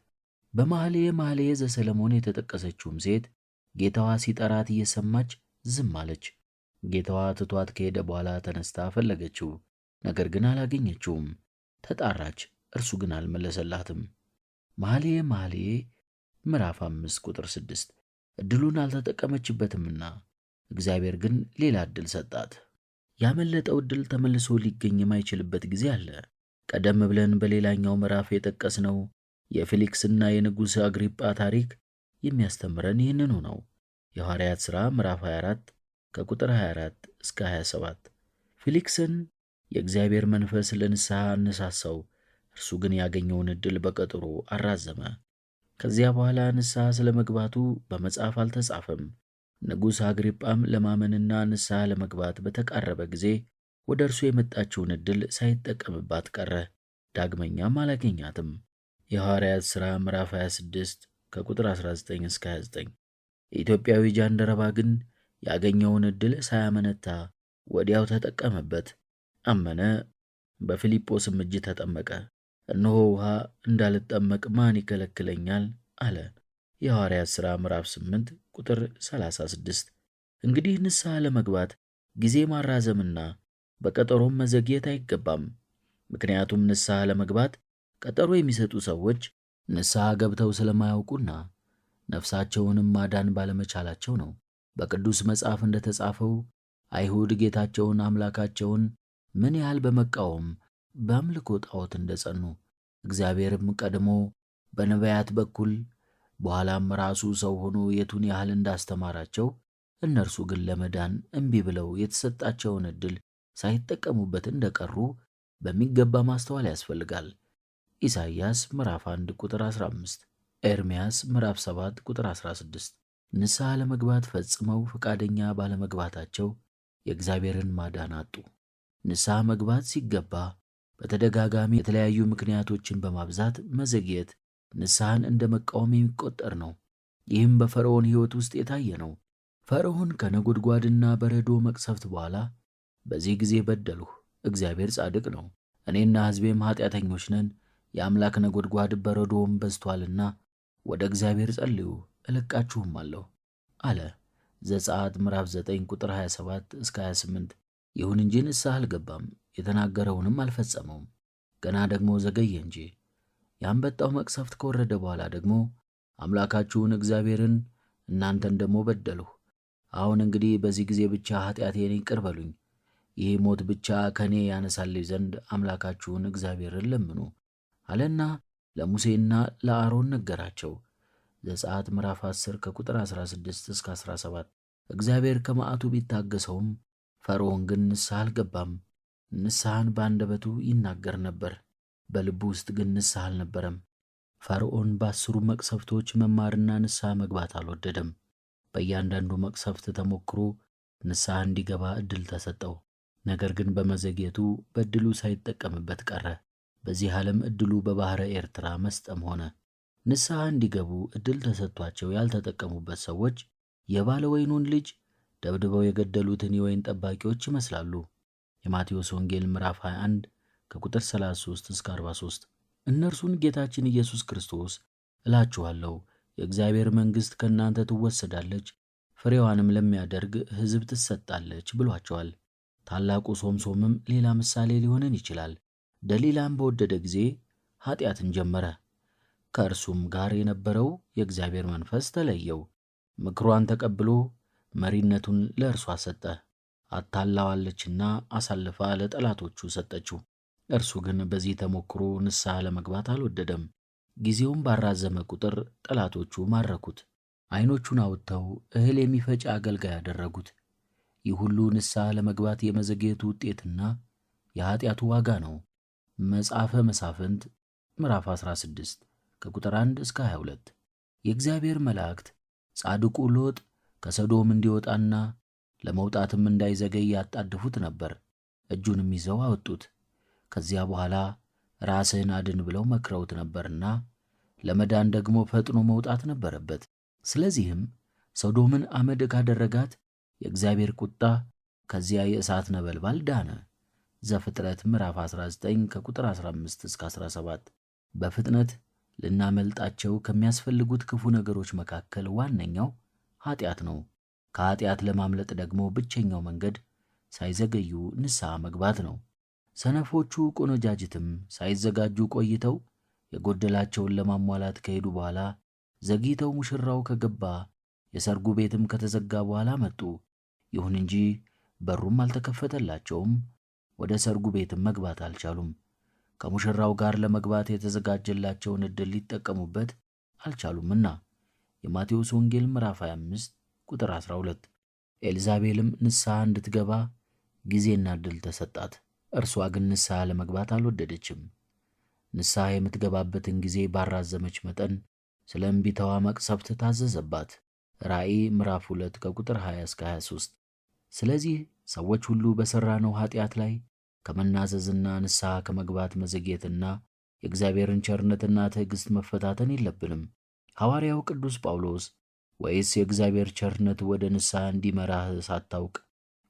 በመኃልየ መኃልየ ዘሰሎሞን የተጠቀሰችውም ሴት ጌታዋ ሲጠራት እየሰማች ዝም አለች። ጌታዋ ትቷት ከሄደ በኋላ ተነስታ ፈለገችው፣ ነገር ግን አላገኘችውም። ተጣራች፣ እርሱ ግን አልመለሰላትም። መኃልየ መኃልይ ምዕራፍ 5 ቁጥር 6። ዕድሉን አልተጠቀመችበትምና እግዚአብሔር ግን ሌላ ዕድል ሰጣት። ያመለጠው ዕድል ተመልሶ ሊገኝ የማይችልበት ጊዜ አለ። ቀደም ብለን በሌላኛው ምዕራፍ የጠቀስነው የፌሊክስና የንጉሥ አግሪጳ ታሪክ የሚያስተምረን ይህንኑ ነው። የሐዋርያት ሥራ ምዕራፍ 24 ከቁጥር 24 እስከ 27። ፌሊክስን የእግዚአብሔር መንፈስ ለንስሐ አነሳሳው። እርሱ ግን ያገኘውን ዕድል በቀጠሮ አራዘመ። ከዚያ በኋላ ንስሐ ስለ መግባቱ በመጽሐፍ አልተጻፈም። ንጉሥ አግሪጳም ለማመንና ንስሐ ለመግባት በተቃረበ ጊዜ ወደ እርሱ የመጣችውን ዕድል ሳይጠቀምባት ቀረ። ዳግመኛም አላገኛትም። የሐዋርያት ሥራ ምዕራፍ 26 ከቁጥር 19 እስከ 29። የኢትዮጵያዊ ጃንደረባ ግን ያገኘውን ዕድል ሳያመነታ ወዲያው ተጠቀመበት። አመነ፣ በፊልጶስም እጅ ተጠመቀ። እነሆ ውሃ እንዳልጠመቅ ማን ይከለክለኛል አለ። የሐዋርያት ሥራ ምዕራፍ 8 ቁጥር 36። እንግዲህ ንስሐ ለመግባት ጊዜ ማራዘምና በቀጠሮም መዘግየት አይገባም። ምክንያቱም ንስሐ ለመግባት ቀጠሮ የሚሰጡ ሰዎች ንስሐ ገብተው ስለማያውቁና ነፍሳቸውንም ማዳን ባለመቻላቸው ነው። በቅዱስ መጽሐፍ እንደተጻፈው አይሁድ ጌታቸውን አምላካቸውን ምን ያህል በመቃወም በአምልኮ ጣዖት እንደጸኑ እግዚአብሔርም ቀድሞ በነቢያት በኩል በኋላም ራሱ ሰው ሆኖ የቱን ያህል እንዳስተማራቸው፣ እነርሱ ግን ለመዳን እምቢ ብለው የተሰጣቸውን ዕድል ሳይጠቀሙበት እንደቀሩ በሚገባ ማስተዋል ያስፈልጋል። ኢሳይያስ ምዕራፍ 1 ቁጥር 15፣ ኤርምያስ ምዕራፍ 7 ቁጥር 16። ንስሐ ለመግባት ፈጽመው ፈቃደኛ ባለመግባታቸው የእግዚአብሔርን ማዳን አጡ። ንስሐ መግባት ሲገባ በተደጋጋሚ የተለያዩ ምክንያቶችን በማብዛት መዘግየት ንስሐን እንደ መቃወም የሚቆጠር ነው። ይህም በፈርዖን ሕይወት ውስጥ የታየ ነው። ፈርዖን ከነጎድጓድና በረዶ መቅሰፍት በኋላ በዚህ ጊዜ በደልሁ፣ እግዚአብሔር ጻድቅ ነው፣ እኔና ሕዝቤም ኃጢአተኞች ነን፣ የአምላክ ነጎድጓድ በረዶም በዝቷልና ወደ እግዚአብሔር ጸልዩ እለቃችሁም አለሁ አለ። ዘጸአት ምዕራፍ 9 ቁጥር 27 እስከ 28። ይሁን እንጂ ንስሐ አልገባም፣ የተናገረውንም አልፈጸመውም። ገና ደግሞ ዘገየ እንጂ። የአንበጣው መቅሰፍት ከወረደ በኋላ ደግሞ አምላካችሁን እግዚአብሔርን እናንተን ደግሞ በደልሁ፣ አሁን እንግዲህ በዚህ ጊዜ ብቻ ኃጢአቴን ይቅር በሉኝ፣ ይህ ሞት ብቻ ከእኔ ያነሳልኝ ዘንድ አምላካችሁን እግዚአብሔርን ለምኑ አለና ለሙሴና ለአሮን ነገራቸው። ዘጸአት ምዕራፍ 10 ከቁጥር 16 እስከ 17። እግዚአብሔር ከመዓቱ ቢታገሰውም ፈርዖን ግን ንስሐ አልገባም። ንስሐን በአንደበቱ ይናገር ነበር፣ በልቡ ውስጥ ግን ንስሐ አልነበረም። ፈርዖን በ10ሩ መቅሰፍቶች መማርና ንስሐ መግባት አልወደደም። በእያንዳንዱ መቅሰፍት ተሞክሮ ንስሐ እንዲገባ ዕድል ተሰጠው። ነገር ግን በመዘግየቱ በዕድሉ ሳይጠቀምበት ቀረ። በዚህ ዓለም ዕድሉ በባሕረ ኤርትራ መስጠም ሆነ። ንስሐ እንዲገቡ ዕድል ተሰጥቷቸው ያልተጠቀሙበት ሰዎች የባለ ወይኑን ልጅ ደብድበው የገደሉትን የወይን ጠባቂዎች ይመስላሉ። የማቴዎስ ወንጌል ምዕራፍ 21 ከቁጥር 33 እስከ 43። እነርሱን ጌታችን ኢየሱስ ክርስቶስ እላችኋለሁ የእግዚአብሔር መንግሥት ከእናንተ ትወሰዳለች፣ ፍሬዋንም ለሚያደርግ ሕዝብ ትሰጣለች ብሏቸዋል። ታላቁ ሶምሶምም ሌላ ምሳሌ ሊሆነን ይችላል። ደሊላም በወደደ ጊዜ ኃጢአትን ጀመረ። ከእርሱም ጋር የነበረው የእግዚአብሔር መንፈስ ተለየው። ምክሯን ተቀብሎ መሪነቱን ለእርሷ ሰጠ። አታላዋለችና አሳልፋ ለጠላቶቹ ሰጠችው። እርሱ ግን በዚህ ተሞክሮ ንስሐ ለመግባት አልወደደም። ጊዜውም ባራዘመ ቁጥር ጠላቶቹ ማረኩት። ዓይኖቹን አውጥተው እህል የሚፈጭ አገልጋይ ያደረጉት። ይህ ሁሉ ንስሐ ለመግባት የመዘግየቱ ውጤትና የኃጢአቱ ዋጋ ነው። መጽሐፈ መሳፍንት ምዕራፍ 16 ከቁጥር 1 እስከ 22። የእግዚአብሔር መላእክት ጻድቁ ሎጥ ከሰዶም እንዲወጣና ለመውጣትም እንዳይዘገይ ያጣድፉት ነበር። እጁንም ይዘው አወጡት። ከዚያ በኋላ ራስህን አድን ብለው መክረውት ነበርና ለመዳን ደግሞ ፈጥኖ መውጣት ነበረበት። ስለዚህም ሰዶምን አመድ ካደረጋት የእግዚአብሔር ቁጣ ከዚያ የእሳት ነበልባል ዳነ። ዘፍጥረት ምዕራፍ 19 ከቁጥር 15 እስከ 17። በፍጥነት ልናመልጣቸው ከሚያስፈልጉት ክፉ ነገሮች መካከል ዋነኛው ኃጢአት ነው። ከኃጢአት ለማምለጥ ደግሞ ብቸኛው መንገድ ሳይዘገዩ ንስሐ መግባት ነው። ሰነፎቹ ቆነጃጅትም ሳይዘጋጁ ቆይተው የጎደላቸውን ለማሟላት ከሄዱ በኋላ ዘግይተው ሙሽራው ከገባ የሰርጉ ቤትም ከተዘጋ በኋላ መጡ። ይሁን እንጂ በሩም አልተከፈተላቸውም። ወደ ሰርጉ ቤትም መግባት አልቻሉም። ከሙሽራው ጋር ለመግባት የተዘጋጀላቸውን ዕድል ሊጠቀሙበት አልቻሉምና። የማቴዎስ ወንጌል ምዕራፍ 25 ቁጥር 12። ኤልዛቤልም ንስሐ እንድትገባ ጊዜና ዕድል ተሰጣት። እርሷ ግን ንስሐ ለመግባት አልወደደችም። ንስሐ የምትገባበትን ጊዜ ባራዘመች መጠን ስለ እምቢታዋ መቅሰፍት ታዘዘባት። ራእይ ምዕራፍ 2 ከቁጥር 20 እስከ 23። ስለዚህ ሰዎች ሁሉ በሠራነው ኃጢአት ላይ ከመናዘዝና ንስሐ ከመግባት መዘግየትና የእግዚአብሔርን ቸርነትና ትዕግሥት መፈታተን የለብንም። ሐዋርያው ቅዱስ ጳውሎስ ወይስ የእግዚአብሔር ቸርነት ወደ ንስሐ እንዲመራህ ሳታውቅ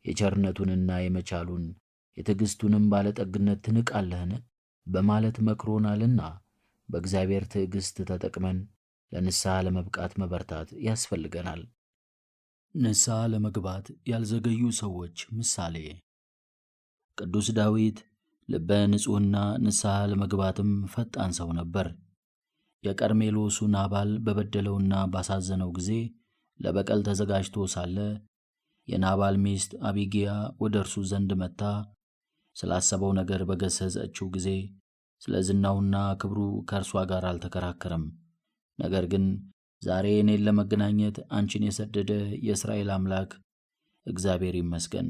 የቸርነቱንና የመቻሉን የትዕግሥቱንም ባለጠግነት ትንቃለህን? በማለት መክሮናልና በእግዚአብሔር ትዕግሥት ተጠቅመን ለንስሐ ለመብቃት መበርታት ያስፈልገናል። ንስሐ ለመግባት ያልዘገዩ ሰዎች ምሳሌ። ቅዱስ ዳዊት ልበ ንጹሕና ንስሐ ለመግባትም ፈጣን ሰው ነበር። የቀርሜሎሱ ናባል በበደለውና ባሳዘነው ጊዜ ለበቀል ተዘጋጅቶ ሳለ የናባል ሚስት አቢግያ ወደ እርሱ ዘንድ መጥታ ስላሰበው ነገር በገሰጸችው ጊዜ ስለ ዝናውና ክብሩ ከእርሷ ጋር አልተከራከረም። ነገር ግን ዛሬ እኔን ለመገናኘት አንቺን የሰደደ የእስራኤል አምላክ እግዚአብሔር ይመስገን፣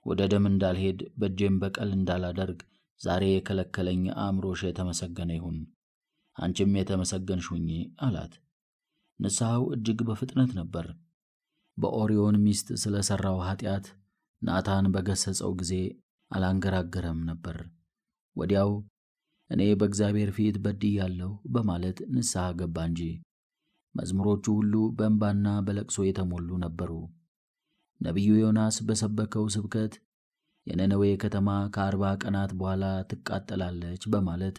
ወደ ደም እንዳልሄድ በእጄም በቀል እንዳላደርግ ዛሬ የከለከለኝ አእምሮሽ የተመሰገነ ይሁን፣ አንቺም የተመሰገንሽ ሁኚ አላት። ንስሐው እጅግ በፍጥነት ነበር። በኦርዮን ሚስት ስለ ሠራው ኃጢአት ናታን በገሰጸው ጊዜ አላንገራገረም ነበር። ወዲያው እኔ በእግዚአብሔር ፊት በድያለሁ በማለት ንስሐ ገባ እንጂ። መዝሙሮቹ ሁሉ በእንባና በለቅሶ የተሞሉ ነበሩ። ነቢዩ ዮናስ በሰበከው ስብከት የነነዌ ከተማ ከ40 ቀናት በኋላ ትቃጠላለች በማለት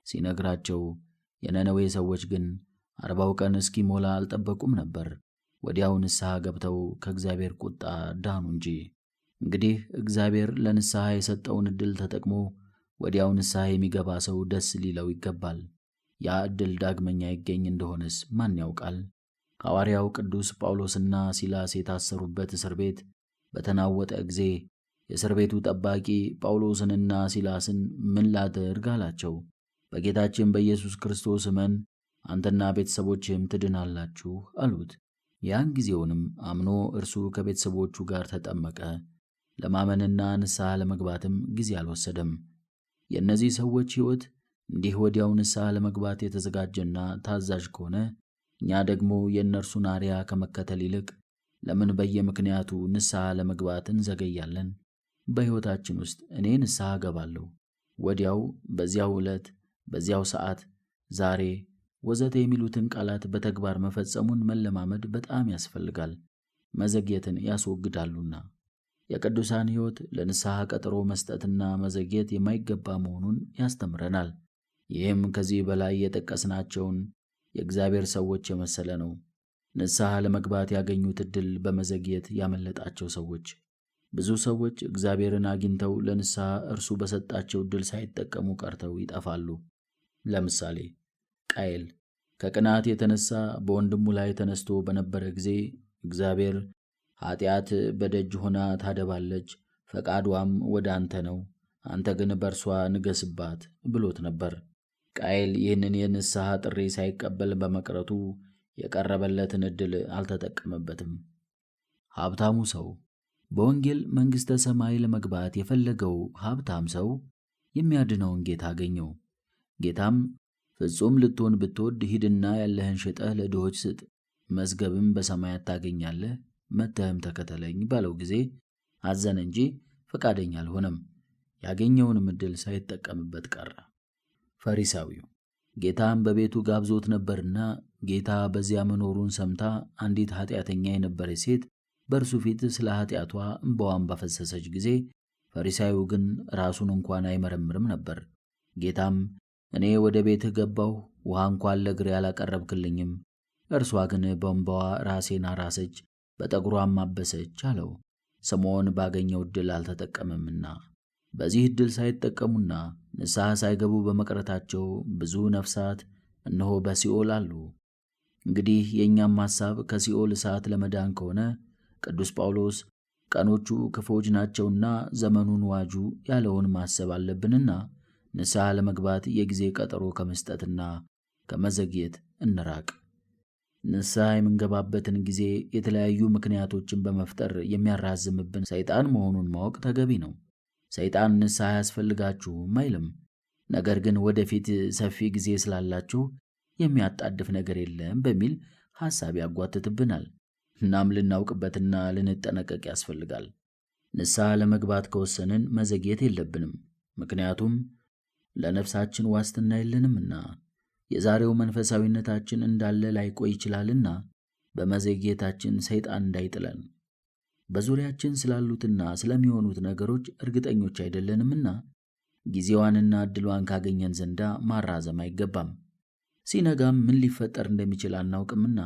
ሲነግራቸው፣ የነነዌ ሰዎች ግን 40 ቀን እስኪሞላ አልጠበቁም ነበር። ወዲያው ንስሐ ገብተው ከእግዚአብሔር ቁጣ ዳኑ እንጂ። እንግዲህ እግዚአብሔር ለንስሐ የሰጠውን ዕድል ተጠቅሞ ወዲያው ንስሐ የሚገባ ሰው ደስ ሊለው ይገባል። ያ ዕድል ዳግመኛ ይገኝ እንደሆነስ ማን ያውቃል? ሐዋርያው ቅዱስ ጳውሎስና ሲላስ የታሰሩበት እስር ቤት በተናወጠ ጊዜ የእስር ቤቱ ጠባቂ ጳውሎስንና ሲላስን ምን ላድርግ አላቸው። በጌታችን በኢየሱስ ክርስቶስ እመን፣ አንተና ቤተሰቦችህም ትድናላችሁ አሉት። ያን ጊዜውንም አምኖ እርሱ ከቤተሰቦቹ ጋር ተጠመቀ። ለማመንና ንስሐ ለመግባትም ጊዜ አልወሰደም። የእነዚህ ሰዎች ሕይወት እንዲህ ወዲያው ንስሐ ለመግባት የተዘጋጀና ታዛዥ ከሆነ እኛ ደግሞ የእነርሱን አርያ ከመከተል ይልቅ ለምን በየምክንያቱ ንስሐ ለመግባት እንዘገያለን? በሕይወታችን ውስጥ እኔ ንስሐ እገባለሁ፣ ወዲያው፣ በዚያው ዕለት፣ በዚያው ሰዓት፣ ዛሬ ወዘተ የሚሉትን ቃላት በተግባር መፈጸሙን መለማመድ በጣም ያስፈልጋል። መዘግየትን ያስወግዳሉና። የቅዱሳን ሕይወት ለንስሐ ቀጠሮ መስጠትና መዘግየት የማይገባ መሆኑን ያስተምረናል። ይህም ከዚህ በላይ የጠቀስናቸውን የእግዚአብሔር ሰዎች የመሰለ ነው። ንስሐ ለመግባት ያገኙት ዕድል በመዘግየት ያመለጣቸው ሰዎች። ብዙ ሰዎች እግዚአብሔርን አግኝተው ለንስሐ እርሱ በሰጣቸው ዕድል ሳይጠቀሙ ቀርተው ይጠፋሉ። ለምሳሌ ቃየል ከቅናት የተነሳ በወንድሙ ላይ ተነስቶ በነበረ ጊዜ እግዚአብሔር ኃጢአት በደጅ ሆና ታደባለች፣ ፈቃዷም ወደ አንተ ነው፣ አንተ ግን በእርሷ ንገስባት ብሎት ነበር። ቃየል ይህንን የንስሐ ጥሪ ሳይቀበል በመቅረቱ የቀረበለትን ዕድል አልተጠቀመበትም። ሀብታሙ ሰው በወንጌል መንግሥተ ሰማይ ለመግባት የፈለገው ሀብታም ሰው የሚያድነውን ጌታ አገኘው። ጌታም ፍጹም ልትሆን ብትወድ ሂድና ያለህን ሽጠህ ለድሆች ስጥ፣ መዝገብም በሰማያት ታገኛለህ፣ መጥተህም ተከተለኝ ባለው ጊዜ አዘነ እንጂ ፈቃደኛ አልሆነም። ያገኘውንም ዕድል ሳይጠቀምበት ቀረ። ፈሪሳዊው ጌታም በቤቱ ጋብዞት ነበርና ጌታ በዚያ መኖሩን ሰምታ አንዲት ኃጢአተኛ የነበረች ሴት በእርሱ ፊት ስለ ኃጢአቷ እንባዋን ባፈሰሰች ጊዜ ፈሪሳዊው ግን ራሱን እንኳን አይመረምርም ነበር። ጌታም እኔ ወደ ቤትህ ገባሁ፣ ውሃ እንኳን ለእግሬ አላቀረብክልኝም፣ እርሷ ግን በእንባዋ ራሴን አራሰች፣ በጠጉሯም አበሰች አለው። ስምዖን ባገኘው ዕድል አልተጠቀመምና። በዚህ ዕድል ሳይጠቀሙና ንስሐ ሳይገቡ በመቅረታቸው ብዙ ነፍሳት እነሆ በሲኦል አሉ። እንግዲህ የእኛም ሐሳብ ከሲኦል እሳት ለመዳን ከሆነ ቅዱስ ጳውሎስ ቀኖቹ ክፉዎች ናቸውና ዘመኑን ዋጁ ያለውን ማሰብ አለብንና ንስሐ ለመግባት የጊዜ ቀጠሮ ከመስጠትና ከመዘግየት እንራቅ። ንስሐ የምንገባበትን ጊዜ የተለያዩ ምክንያቶችን በመፍጠር የሚያራዝምብን ሰይጣን መሆኑን ማወቅ ተገቢ ነው። ሰይጣን ንስሐ አያስፈልጋችሁም አይልም። ነገር ግን ወደፊት ሰፊ ጊዜ ስላላችሁ የሚያጣድፍ ነገር የለም በሚል ሐሳብ ያጓትትብናል። እናም ልናውቅበትና ልንጠነቀቅ ያስፈልጋል። ንስሐ ለመግባት ከወሰንን መዘግየት የለብንም። ምክንያቱም ለነፍሳችን ዋስትና የለንምና የዛሬው መንፈሳዊነታችን እንዳለ ላይቆይ ይችላልና በመዘግየታችን ሰይጣን እንዳይጥለን። በዙሪያችን ስላሉትና ስለሚሆኑት ነገሮች እርግጠኞች አይደለንምና ጊዜዋንና ዕድሏን ካገኘን ዘንዳ ማራዘም አይገባም። ሲነጋም ምን ሊፈጠር እንደሚችል አናውቅምና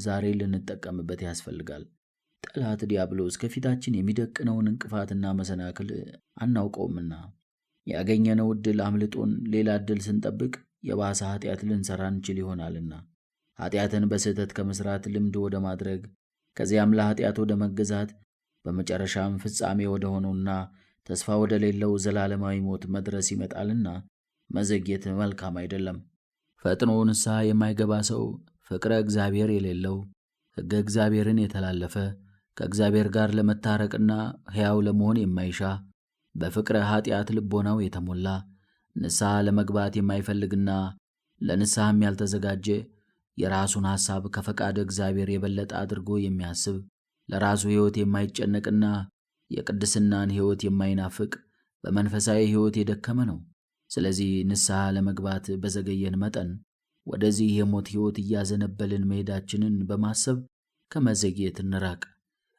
ዛሬ ልንጠቀምበት ያስፈልጋል። ጠላት ዲያብሎስ ከፊታችን የሚደቅነውን እንቅፋትና መሰናክል አናውቀውምና ያገኘነው ዕድል አምልጦን ሌላ ዕድል ስንጠብቅ የባሰ ኃጢአት ልንሰራ እንችል ይሆናልና ኃጢአትን በስህተት ከመስራት ልምድ ወደ ማድረግ ከዚያም ለኃጢአት ወደ መገዛት በመጨረሻም ፍጻሜ ወደ ሆነውና ተስፋ ወደ ሌለው ዘላለማዊ ሞት መድረስ ይመጣልና መዘግየት መልካም አይደለም። ፈጥኖ ንስሐ የማይገባ ሰው ፍቅረ እግዚአብሔር የሌለው ሕገ እግዚአብሔርን የተላለፈ ከእግዚአብሔር ጋር ለመታረቅና ሕያው ለመሆን የማይሻ በፍቅረ ኃጢአት ልቦናው የተሞላ ንስሐ ለመግባት የማይፈልግና ለንስሐም ያልተዘጋጀ የራሱን ሐሳብ ከፈቃድ እግዚአብሔር የበለጠ አድርጎ የሚያስብ ለራሱ ሕይወት የማይጨነቅና የቅድስናን ሕይወት የማይናፍቅ በመንፈሳዊ ሕይወት የደከመ ነው። ስለዚህ ንስሐ ለመግባት በዘገየን መጠን ወደዚህ የሞት ሕይወት እያዘነበልን መሄዳችንን በማሰብ ከመዘግየት እንራቅ።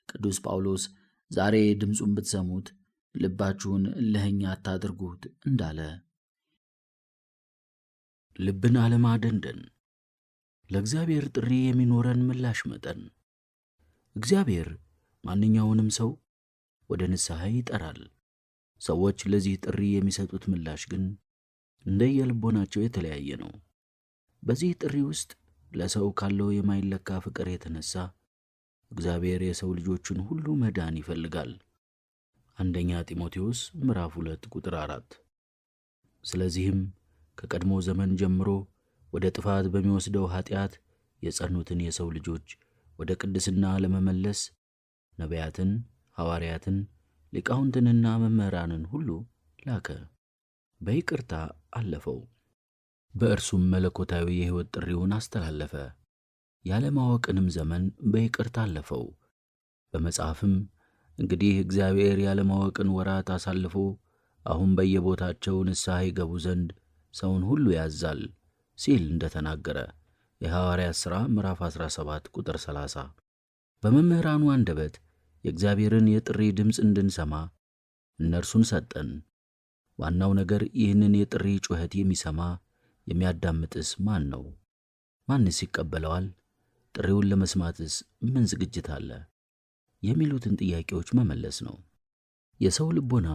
ቅዱስ ጳውሎስ ዛሬ ድምፁን ብትሰሙት ልባችሁን እልኸኛ አታድርጉት እንዳለ። ልብን አለማደንደን። ለእግዚአብሔር ጥሪ የሚኖረን ምላሽ መጠን። እግዚአብሔር ማንኛውንም ሰው ወደ ንስሐ ይጠራል። ሰዎች ለዚህ ጥሪ የሚሰጡት ምላሽ ግን እንደየልቦናቸው የተለያየ ነው። በዚህ ጥሪ ውስጥ ለሰው ካለው የማይለካ ፍቅር የተነሳ እግዚአብሔር የሰው ልጆችን ሁሉ መዳን ይፈልጋል። አንደኛ ጢሞቴዎስ ምዕራፍ 2 ቁጥር 4። ስለዚህም ከቀድሞ ዘመን ጀምሮ ወደ ጥፋት በሚወስደው ኃጢአት የጸኑትን የሰው ልጆች ወደ ቅድስና ለመመለስ ነቢያትን፣ ሐዋርያትን፣ ሊቃውንትንና መምህራንን ሁሉ ላከ። በይቅርታ አለፈው። በእርሱም መለኮታዊ የሕይወት ጥሪውን አስተላለፈ። ያለማወቅንም ዘመን በይቅርታ አለፈው። በመጽሐፍም እንግዲህ እግዚአብሔር ያለማወቅን ወራት አሳልፎ አሁን በየቦታቸው ንስሐ ይገቡ ዘንድ ሰውን ሁሉ ያዛል ሲል እንደተናገረ የሐዋርያት ሥራ ምዕራፍ 17 ቁጥር 30። በመምህራኑ አንደበት የእግዚአብሔርን የጥሪ ድምፅ እንድንሰማ እነርሱን ሰጠን። ዋናው ነገር ይህንን የጥሪ ጩኸት የሚሰማ የሚያዳምጥስ ማን ነው? ማንስ ይቀበለዋል? ጥሪውን ለመስማትስ ምን ዝግጅት አለ? የሚሉትን ጥያቄዎች መመለስ ነው። የሰው ልቦና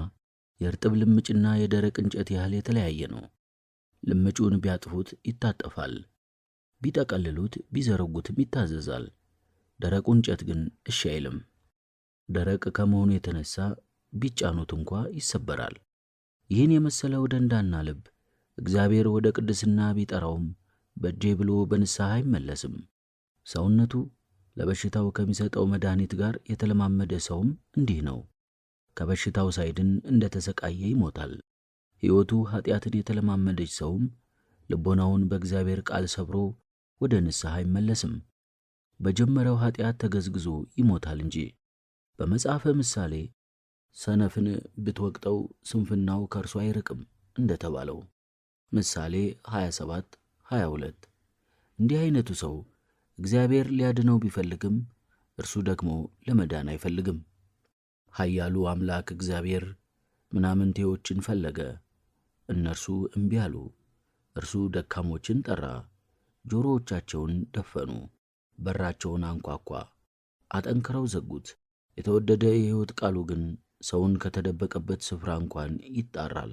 የእርጥብ ልምጭና የደረቅ እንጨት ያህል የተለያየ ነው። ልምጩን ቢያጥፉት ይታጠፋል፣ ቢጠቀልሉት ቢዘረጉትም ይታዘዛል። ደረቁ እንጨት ግን እሺ አይልም። ደረቅ ከመሆኑ የተነሳ ቢጫኑት እንኳ ይሰበራል። ይህን የመሰለው ደንዳና ልብ እግዚአብሔር ወደ ቅድስና ቢጠራውም በእጄ ብሎ በንስሐ አይመለስም። ሰውነቱ ለበሽታው ከሚሰጠው መድኃኒት ጋር የተለማመደ ሰውም እንዲህ ነው። ከበሽታው ሳይድን እንደተሰቃየ ይሞታል። ሕይወቱ ኃጢአትን የተለማመደች ሰውም ልቦናውን በእግዚአብሔር ቃል ሰብሮ ወደ ንስሐ አይመለስም። በጀመረው ኃጢአት ተገዝግዞ ይሞታል እንጂ። በመጽሐፈ ምሳሌ ሰነፍን ብትወቅጠው ስንፍናው ከእርሱ አይርቅም እንደተባለው ምሳሌ 27:22። እንዲህ አይነቱ ሰው እግዚአብሔር ሊያድነው ቢፈልግም እርሱ ደግሞ ለመዳን አይፈልግም። ኃያሉ አምላክ እግዚአብሔር ምናምንቴዎችን ፈለገ፣ እነርሱ እምቢ አሉ። እርሱ ደካሞችን ጠራ፣ ጆሮዎቻቸውን ደፈኑ። በራቸውን አንኳኳ፣ አጠንክረው ዘጉት። የተወደደ የሕይወት ቃሉ ግን ሰውን ከተደበቀበት ስፍራ እንኳን ይጣራል።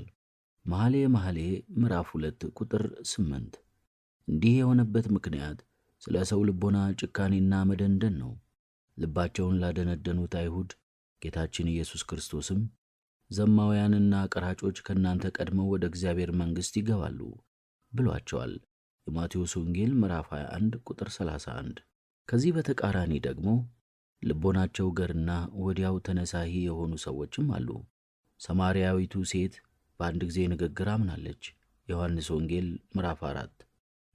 መኃልየ መኃልይ ምዕራፍ 2 ቁጥር 8። እንዲህ የሆነበት ምክንያት ስለ ሰው ልቦና ጭካኔና መደንደን ነው። ልባቸውን ላደነደኑት አይሁድ ጌታችን ኢየሱስ ክርስቶስም ዘማውያንና ቀራጮች ከእናንተ ቀድመው ወደ እግዚአብሔር መንግሥት ይገባሉ ብሏቸዋል። የማቴዎስ ወንጌል ምዕራፍ 21 ቁጥር 31። ከዚህ በተቃራኒ ደግሞ ልቦናቸው ገርና ወዲያው ተነሳሂ የሆኑ ሰዎችም አሉ። ሰማርያዊቱ ሴት በአንድ ጊዜ ንግግር አምናለች። ዮሐንስ ወንጌል ምዕራፍ 4።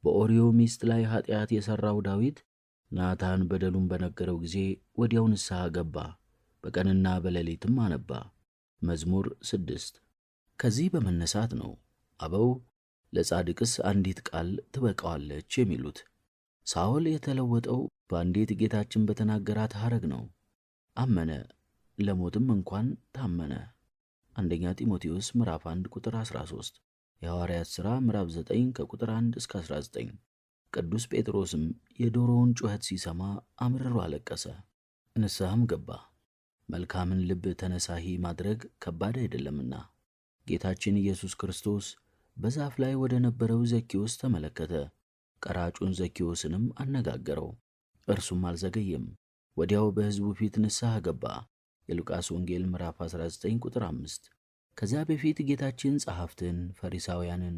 በኦርዮ ሚስት ላይ ኃጢአት የሠራው ዳዊት ናታን በደሉን በነገረው ጊዜ ወዲያው ንስሐ ገባ፣ በቀንና በሌሊትም አነባ። መዝሙር 6። ከዚህ በመነሳት ነው አበው ለጻድቅስ አንዲት ቃል ትበቃዋለች የሚሉት። ሳኦል የተለወጠው በአንዲት ጌታችን በተናገራት ሐረግ ነው። አመነ፣ ለሞትም እንኳን ታመነ። አንደኛ ጢሞቴዎስ ምዕራፍ 1 ቁጥር 13፣ የሐዋርያት ሥራ ምዕራፍ 9 ከቁጥር 1 እስከ 19። ቅዱስ ጴጥሮስም የዶሮውን ጩኸት ሲሰማ አምርሮ አለቀሰ፣ ንስሐም ገባ። መልካምን ልብ ተነሳሂ ማድረግ ከባድ አይደለምና። ጌታችን ኢየሱስ ክርስቶስ በዛፍ ላይ ወደ ነበረው ዘኪዎስ ተመለከተ። ቀራጩን ዘኪዎስንም አነጋገረው። እርሱም አልዘገየም፣ ወዲያው በሕዝቡ ፊት ንስሐ ገባ። የሉቃስ ወንጌል ምዕራፍ 19 ቁጥር 5። ከዚያ በፊት ጌታችን ጸሐፍትን፣ ፈሪሳውያንን፣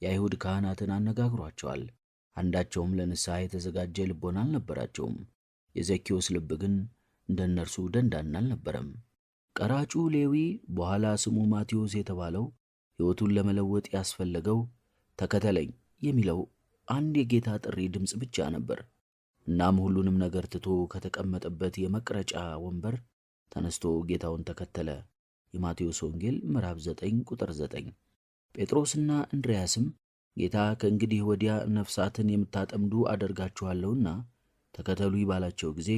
የአይሁድ ካህናትን አነጋግሯቸዋል። አንዳቸውም ለንስሐ የተዘጋጀ ልቦና አልነበራቸውም። የዘኪዎስ ልብ ግን እንደ እነርሱ ደንዳና አልነበረም። ቀራጩ ሌዊ በኋላ ስሙ ማቴዎስ የተባለው ሕይወቱን ለመለወጥ ያስፈለገው ተከተለኝ የሚለው አንድ የጌታ ጥሪ ድምፅ ብቻ ነበር። እናም ሁሉንም ነገር ትቶ ከተቀመጠበት የመቅረጫ ወንበር ተነስቶ ጌታውን ተከተለ። የማቴዎስ ወንጌል ምዕራፍ 9 ቁጥር 9። ጴጥሮስና እንድርያስም ጌታ ከእንግዲህ ወዲያ ነፍሳትን የምታጠምዱ አደርጋችኋለሁና ተከተሉ ባላቸው ጊዜ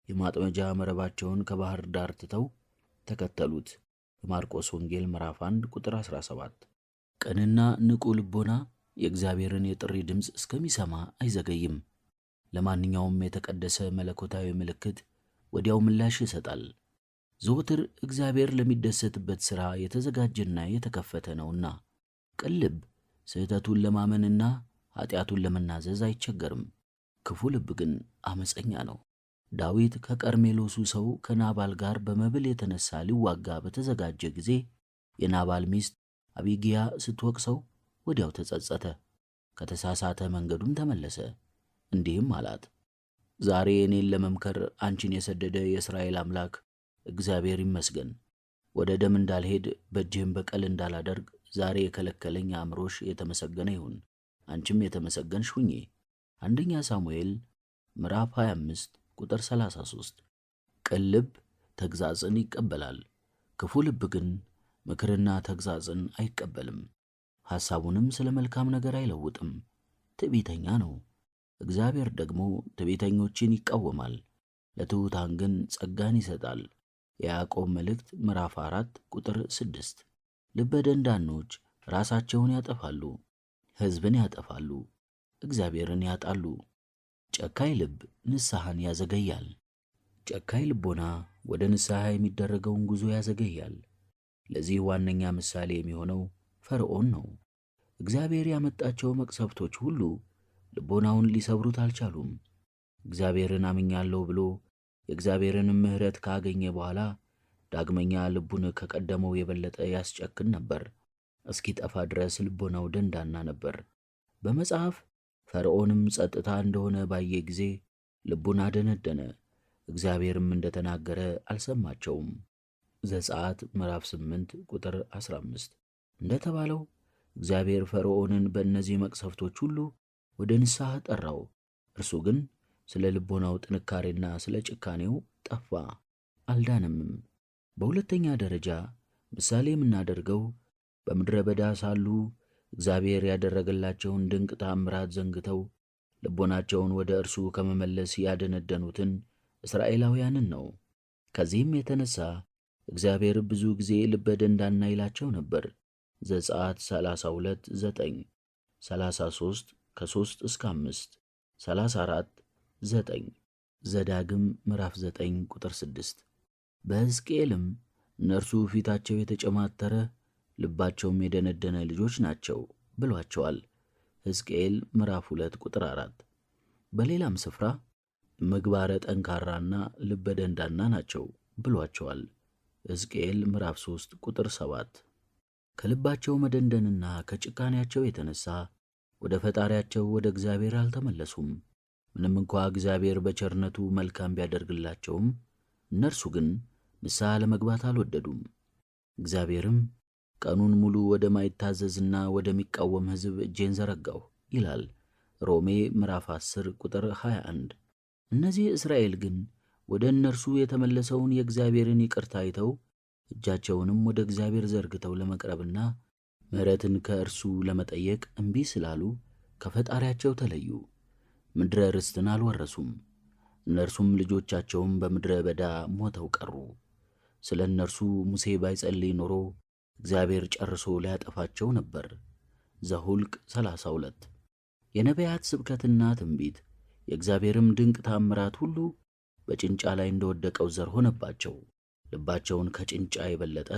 የማጥመጃ መረባቸውን ከባህር ዳር ትተው ተከተሉት። የማርቆስ ወንጌል ምዕራፍ 1 ቁጥር 17። ቅንና ንቁ ልቦና የእግዚአብሔርን የጥሪ ድምፅ እስከሚሰማ አይዘገይም። ለማንኛውም የተቀደሰ መለኮታዊ ምልክት ወዲያው ምላሽ ይሰጣል። ዘወትር እግዚአብሔር ለሚደሰትበት ሥራ የተዘጋጀና የተከፈተ ነውና። ቅን ልብ ስህተቱን ለማመንና ኃጢአቱን ለመናዘዝ አይቸገርም። ክፉ ልብ ግን አመፀኛ ነው። ዳዊት ከቀርሜሎሱ ሰው ከናባል ጋር በመብል የተነሳ ሊዋጋ በተዘጋጀ ጊዜ የናባል ሚስት አቢግያ ስትወቅሰው ወዲያው ተጸጸተ፣ ከተሳሳተ መንገዱም ተመለሰ። እንዲህም አላት፣ ዛሬ እኔን ለመምከር አንቺን የሰደደ የእስራኤል አምላክ እግዚአብሔር ይመስገን። ወደ ደም እንዳልሄድ በእጅህም በቀል እንዳላደርግ ዛሬ የከለከለኝ አእምሮሽ የተመሰገነ ይሁን፣ አንቺም የተመሰገንሽ ሁኚ። አንደኛ ሳሙኤል ምዕራፍ 25 ቁጥር 33። ቅን ልብ ተግሣጽን ይቀበላል፣ ክፉ ልብ ግን ምክርና ተግሣጽን አይቀበልም። ሐሳቡንም ስለ መልካም ነገር አይለውጥም። ትዕቢተኛ ነው። እግዚአብሔር ደግሞ ትዕቢተኞችን ይቃወማል፣ ለትሑታን ግን ጸጋን ይሰጣል። የያዕቆብ መልእክት ምዕራፍ 4 ቁጥር 6። ልበ ደንዳኖች ራሳቸውን ያጠፋሉ፣ ሕዝብን ያጠፋሉ፣ እግዚአብሔርን ያጣሉ። ጨካኝ ልብ ንስሐን ያዘገያል። ጨካኝ ልቦና ወደ ንስሐ የሚደረገውን ጉዞ ያዘገያል። ለዚህ ዋነኛ ምሳሌ የሚሆነው ፈርዖን ነው። እግዚአብሔር ያመጣቸው መቅሰፍቶች ሁሉ ልቦናውን ሊሰብሩት አልቻሉም። እግዚአብሔርን አምኛለሁ ብሎ የእግዚአብሔርንም ምሕረት ካገኘ በኋላ ዳግመኛ ልቡን ከቀደመው የበለጠ ያስጨክን ነበር። እስኪጠፋ ድረስ ልቦናው ደንዳና ነበር። በመጽሐፍ ፈርዖንም ጸጥታ እንደሆነ ባየ ጊዜ ልቡን አደነደነ፣ እግዚአብሔርም እንደተናገረ አልሰማቸውም። ዘጸአት ምዕራፍ 8 ቁጥር 15። እንደተባለው እግዚአብሔር ፈርዖንን በእነዚህ መቅሰፍቶች ሁሉ ወደ ንስሐ ጠራው። እርሱ ግን ስለ ልቦናው ጥንካሬና ስለ ጭካኔው ጠፋ፣ አልዳነምም። በሁለተኛ ደረጃ ምሳሌ የምናደርገው በምድረ በዳ ሳሉ እግዚአብሔር ያደረገላቸውን ድንቅ ተአምራት ዘንግተው ልቦናቸውን ወደ እርሱ ከመመለስ ያደነደኑትን እስራኤላውያንን ነው። ከዚህም የተነሳ እግዚአብሔር ብዙ ጊዜ ልበ ደንዳና ይላቸው ነበር። ዘጸአት 32 9፣ 33 ከ3 እስከ 5፣ 34 9፣ ዘዳግም ምዕራፍ 9 ቁጥር 6። በሕዝቅኤልም እነርሱ ፊታቸው የተጨማተረ ልባቸውም የደነደነ ልጆች ናቸው ብሏቸዋል። ሕዝቅኤል ምዕራፍ 2 ቁጥር 4። በሌላም ስፍራ ምግባረ ጠንካራና ልበ ደንዳና ናቸው ብሏቸዋል። ሕዝቅኤል ምዕራፍ 3 ቁጥር 7። ከልባቸው መደንደንና ከጭካኔያቸው የተነሳ ወደ ፈጣሪያቸው ወደ እግዚአብሔር አልተመለሱም። ምንም እንኳ እግዚአብሔር በቸርነቱ መልካም ቢያደርግላቸውም እነርሱ ግን ንስሐ ለመግባት አልወደዱም። እግዚአብሔርም ቀኑን ሙሉ ወደማይታዘዝና ወደሚቃወም ሕዝብ እጄን ዘረጋሁ ይላል ሮሜ ምዕራፍ 10 ቁጥር 21። እነዚህ እስራኤል ግን ወደ እነርሱ የተመለሰውን የእግዚአብሔርን ይቅርታ አይተው እጃቸውንም ወደ እግዚአብሔር ዘርግተው ለመቅረብና ምሕረትን ከእርሱ ለመጠየቅ እምቢ ስላሉ ከፈጣሪያቸው ተለዩ። ምድረ ርስትን አልወረሱም። እነርሱም ልጆቻቸውም በምድረ በዳ ሞተው ቀሩ። ስለ እነርሱ ሙሴ ባይጸልይ ኖሮ እግዚአብሔር ጨርሶ ሊያጠፋቸው ነበር። ዘኍልቍ 32። የነቢያት ስብከትና ትንቢት የእግዚአብሔርም ድንቅ ታምራት ሁሉ በጭንጫ ላይ እንደወደቀው ዘር ሆነባቸው፣ ልባቸውን ከጭንጫ የበለጠ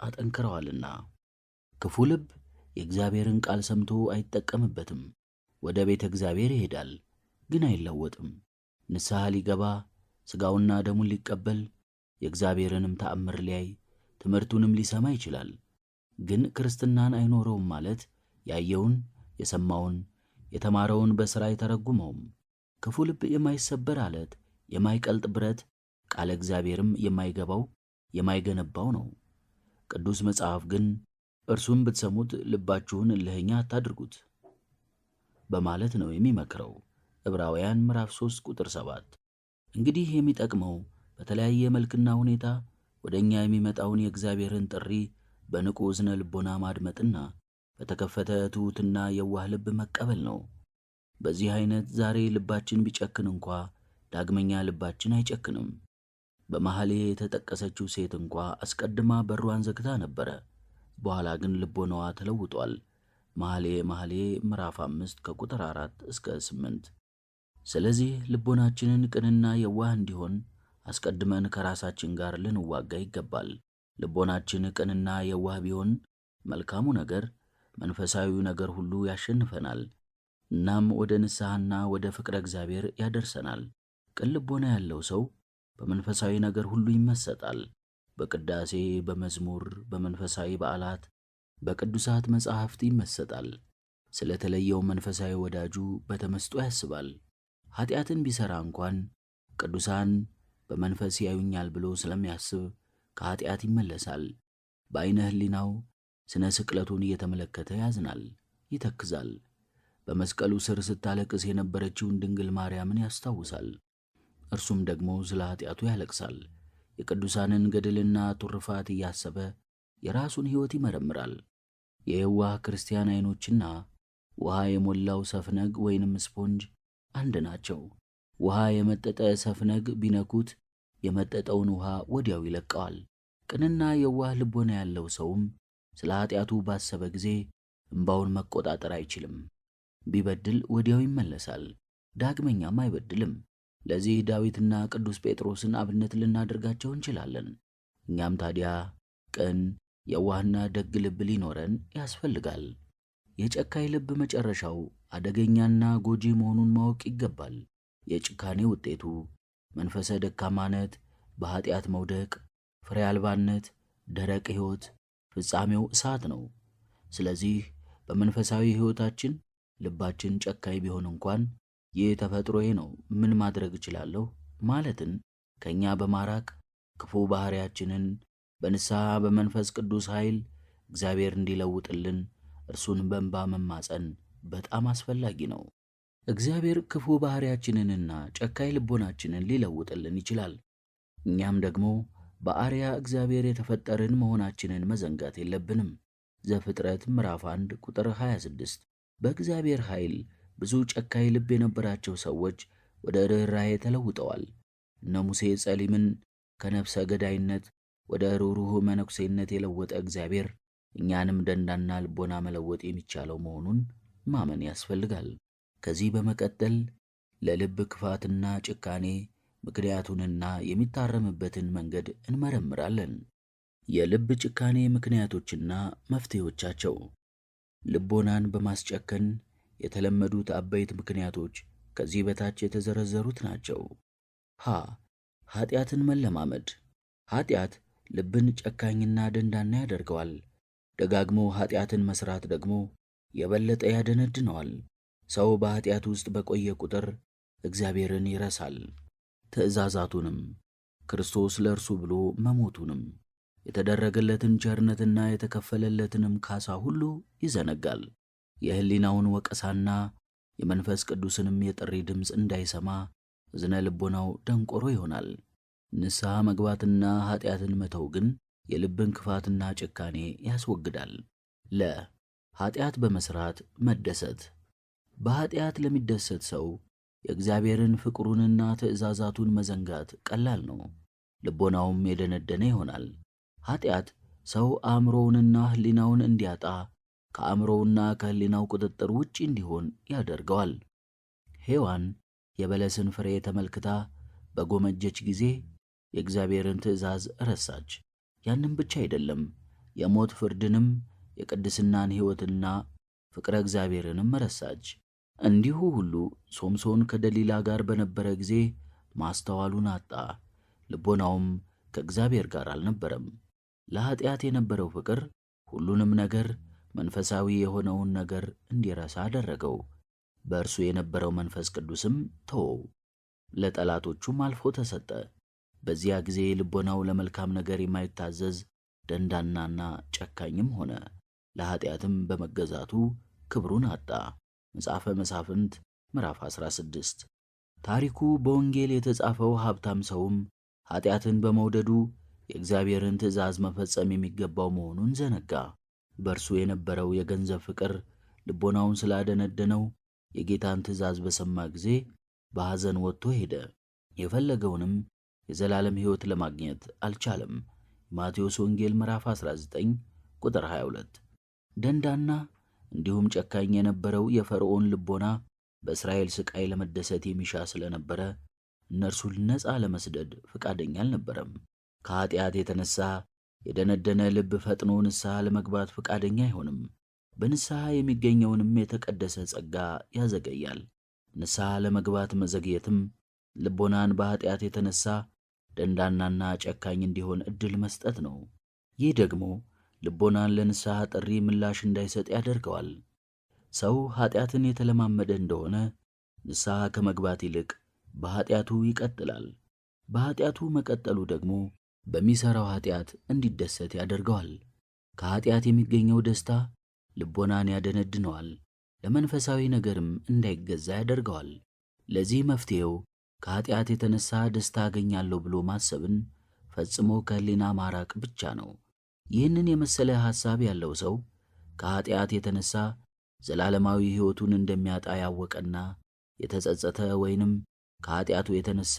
አጠንክረዋልና። ክፉ ልብ የእግዚአብሔርን ቃል ሰምቶ አይጠቀምበትም። ወደ ቤተ እግዚአብሔር ይሄዳል፣ ግን አይለወጥም። ንስሐ ሊገባ ሥጋውና ደሙን ሊቀበል የእግዚአብሔርንም ተአምር ሊያይ ትምህርቱንም ሊሰማ ይችላል። ግን ክርስትናን አይኖረውም ማለት ያየውን የሰማውን የተማረውን በሥራ አይተረጉመውም። ክፉ ልብ የማይሰበር አለት፣ የማይቀልጥ ብረት፣ ቃለ እግዚአብሔርም የማይገባው የማይገነባው ነው። ቅዱስ መጽሐፍ ግን እርሱም ብትሰሙት ልባችሁን እልኸኛ አታድርጉት በማለት ነው የሚመክረው። ዕብራውያን ምዕራፍ 3 ቁጥር 7። እንግዲህ የሚጠቅመው በተለያየ መልክና ሁኔታ ወደ እኛ የሚመጣውን የእግዚአብሔርን ጥሪ በንቁ ዝነ ልቦና ማድመጥና በተከፈተ ትሑትና የዋህ ልብ መቀበል ነው። በዚህ አይነት ዛሬ ልባችን ቢጨክን እንኳ ዳግመኛ ልባችን አይጨክንም። በመኃልየ የተጠቀሰችው ሴት እንኳ አስቀድማ በሯን ዘግታ ነበረ። በኋላ ግን ልቦናዋ ተለውጧል። መኃልየ ምዕራፍ 5 ከቁጥር 4 እስከ 8። ስለዚህ ልቦናችንን ቅንና የዋህ እንዲሆን አስቀድመን ከራሳችን ጋር ልንዋጋ ይገባል። ልቦናችን ቅንና የዋህ ቢሆን መልካሙ ነገር፣ መንፈሳዊው ነገር ሁሉ ያሸንፈናል። እናም ወደ ንስሐና ወደ ፍቅረ እግዚአብሔር ያደርሰናል። ቅን ልቦና ያለው ሰው በመንፈሳዊ ነገር ሁሉ ይመሰጣል። በቅዳሴ፣ በመዝሙር፣ በመንፈሳዊ በዓላት፣ በቅዱሳት መጻሕፍት ይመሰጣል። ስለተለየው መንፈሳዊ ወዳጁ በተመስጦ ያስባል። ኃጢአትን ቢሠራ እንኳን ቅዱሳን በመንፈስ ያዩኛል ብሎ ስለሚያስብ ከኃጢአት ይመለሳል። በዐይነ ሕሊናው ስነ ስቅለቱን እየተመለከተ ያዝናል፣ ይተክዛል። በመስቀሉ ስር ስታለቅስ የነበረችውን ድንግል ማርያምን ያስታውሳል። እርሱም ደግሞ ስለ ኃጢአቱ ያለቅሳል። የቅዱሳንን ገድልና ቱርፋት እያሰበ የራሱን ሕይወት ይመረምራል። የየዋህ ክርስቲያን ዐይኖችና ውሃ የሞላው ሰፍነግ ወይንም ስፖንጅ አንድ ናቸው። ውሃ የመጠጠ ሰፍነግ ቢነኩት የመጠጠውን ውሃ ወዲያው ይለቀዋል። ቅንና የዋህ ልቦና ያለው ሰውም ስለ ኃጢአቱ ባሰበ ጊዜ እምባውን መቆጣጠር አይችልም። ቢበድል ወዲያው ይመለሳል፣ ዳግመኛም አይበድልም። ለዚህ ዳዊትና ቅዱስ ጴጥሮስን አብነት ልናደርጋቸው እንችላለን። እኛም ታዲያ ቅን የዋህና ደግ ልብ ሊኖረን ያስፈልጋል። የጨካኝ ልብ መጨረሻው አደገኛና ጎጂ መሆኑን ማወቅ ይገባል። የጭካኔ ውጤቱ መንፈሰ ደካማነት፣ በኃጢአት መውደቅ፣ ፍሬ አልባነት፣ ደረቅ ሕይወት፣ ፍጻሜው እሳት ነው። ስለዚህ በመንፈሳዊ ሕይወታችን ልባችን ጨካኝ ቢሆን እንኳን ይህ ተፈጥሮዬ ነው፣ ምን ማድረግ እችላለሁ ማለትን ከእኛ በማራቅ ክፉ ባሕሪያችንን በንስሐ በመንፈስ ቅዱስ ኃይል እግዚአብሔር እንዲለውጥልን እርሱን በእንባ መማፀን በጣም አስፈላጊ ነው። እግዚአብሔር ክፉ ባሕሪያችንንና ጨካኝ ልቦናችንን ሊለውጥልን ይችላል። እኛም ደግሞ በአርያ እግዚአብሔር የተፈጠርን መሆናችንን መዘንጋት የለብንም። ዘፍጥረት ምዕራፍ 1 ቁጥር 26። በእግዚአብሔር ኃይል ብዙ ጨካኝ ልብ የነበራቸው ሰዎች ወደ ርኅራኄ ተለውጠዋል። እነ ሙሴ ጸሊምን ከነፍሰ ገዳይነት ወደ ርኅሩህ መነኩሴነት የለወጠ እግዚአብሔር እኛንም ደንዳና ልቦና መለወጥ የሚቻለው መሆኑን ማመን ያስፈልጋል። ከዚህ በመቀጠል ለልብ ክፋትና ጭካኔ ምክንያቱንና የሚታረምበትን መንገድ እንመረምራለን። የልብ ጭካኔ ምክንያቶችና መፍትሄዎቻቸው። ልቦናን በማስጨከን የተለመዱት አበይት ምክንያቶች ከዚህ በታች የተዘረዘሩት ናቸው። ሀ ኃጢአትን መለማመድ። ኃጢአት ልብን ጨካኝና ደንዳና ያደርገዋል። ደጋግሞ ኃጢአትን መሥራት ደግሞ የበለጠ ያደነድነዋል። ሰው በኃጢአት ውስጥ በቆየ ቁጥር እግዚአብሔርን ይረሳል፣ ትእዛዛቱንም፣ ክርስቶስ ለእርሱ ብሎ መሞቱንም፣ የተደረገለትን ቸርነትና የተከፈለለትንም ካሳ ሁሉ ይዘነጋል። የሕሊናውን ወቀሳና የመንፈስ ቅዱስንም የጥሪ ድምፅ እንዳይሰማ እዝነ ልቦናው ደንቆሮ ይሆናል። ንስሐ መግባትና ኃጢአትን መተው ግን የልብን ክፋትና ጭካኔ ያስወግዳል። ኃጢአት በመሥራት መደሰት። በኃጢአት ለሚደሰት ሰው የእግዚአብሔርን ፍቅሩንና ትእዛዛቱን መዘንጋት ቀላል ነው። ልቦናውም የደነደነ ይሆናል። ኃጢአት ሰው አእምሮውንና ሕሊናውን እንዲያጣ፣ ከአእምሮውና ከሕሊናው ቁጥጥር ውጪ እንዲሆን ያደርገዋል። ሔዋን የበለስን ፍሬ ተመልክታ በጎመጀች ጊዜ የእግዚአብሔርን ትእዛዝ ረሳች። ያንም ብቻ አይደለም፣ የሞት ፍርድንም የቅድስናን ሕይወትና ፍቅረ እግዚአብሔርንም ረሳች። እንዲሁ ሁሉ ሶምሶን ከደሊላ ጋር በነበረ ጊዜ ማስተዋሉን አጣ፣ ልቦናውም ከእግዚአብሔር ጋር አልነበረም። ለኃጢአት የነበረው ፍቅር ሁሉንም ነገር፣ መንፈሳዊ የሆነውን ነገር እንዲረሳ አደረገው። በእርሱ የነበረው መንፈስ ቅዱስም ተወው፣ ለጠላቶቹም አልፎ ተሰጠ። በዚያ ጊዜ ልቦናው ለመልካም ነገር የማይታዘዝ ደንዳናና ጨካኝም ሆነ። ለኃጢአትም በመገዛቱ ክብሩን አጣ። መጽሐፈ መሳፍንት ምዕራፍ 16። ታሪኩ በወንጌል የተጻፈው ሀብታም ሰውም ኃጢአትን በመውደዱ የእግዚአብሔርን ትእዛዝ መፈጸም የሚገባው መሆኑን ዘነጋ። በእርሱ የነበረው የገንዘብ ፍቅር ልቦናውን ስላደነደነው የጌታን ትእዛዝ በሰማ ጊዜ በሐዘን ወጥቶ ሄደ። የፈለገውንም የዘላለም ሕይወት ለማግኘት አልቻለም። ማቴዎስ ወንጌል ምዕራፍ 19 ቁጥር 22። ደንዳና እንዲሁም ጨካኝ የነበረው የፈርዖን ልቦና በእስራኤል ሥቃይ ለመደሰት የሚሻ ስለነበረ እነርሱን ነፃ ለመስደድ ፈቃደኛ አልነበረም። ከኃጢአት የተነሳ የደነደነ ልብ ፈጥኖ ንስሐ ለመግባት ፈቃደኛ አይሆንም። በንስሐ የሚገኘውንም የተቀደሰ ጸጋ ያዘገያል። ንስሐ ለመግባት መዘግየትም ልቦናን በኃጢአት የተነሳ ደንዳናና ጨካኝ እንዲሆን ዕድል መስጠት ነው። ይህ ደግሞ ልቦናን ለንስሐ ጥሪ ምላሽ እንዳይሰጥ ያደርገዋል። ሰው ኃጢአትን የተለማመደ እንደሆነ ንስሐ ከመግባት ይልቅ በኃጢአቱ ይቀጥላል። በኃጢአቱ መቀጠሉ ደግሞ በሚሠራው ኃጢአት እንዲደሰት ያደርገዋል። ከኃጢአት የሚገኘው ደስታ ልቦናን ያደነድነዋል፣ ለመንፈሳዊ ነገርም እንዳይገዛ ያደርገዋል። ለዚህ መፍትሔው ከኃጢአት የተነሳ ደስታ አገኛለሁ ብሎ ማሰብን ፈጽሞ ከሕሊና ማራቅ ብቻ ነው። ይህንን የመሰለ ሐሳብ ያለው ሰው ከኃጢአት የተነሳ ዘላለማዊ ሕይወቱን እንደሚያጣ ያወቀና የተጸጸተ ወይንም ከኃጢአቱ የተነሳ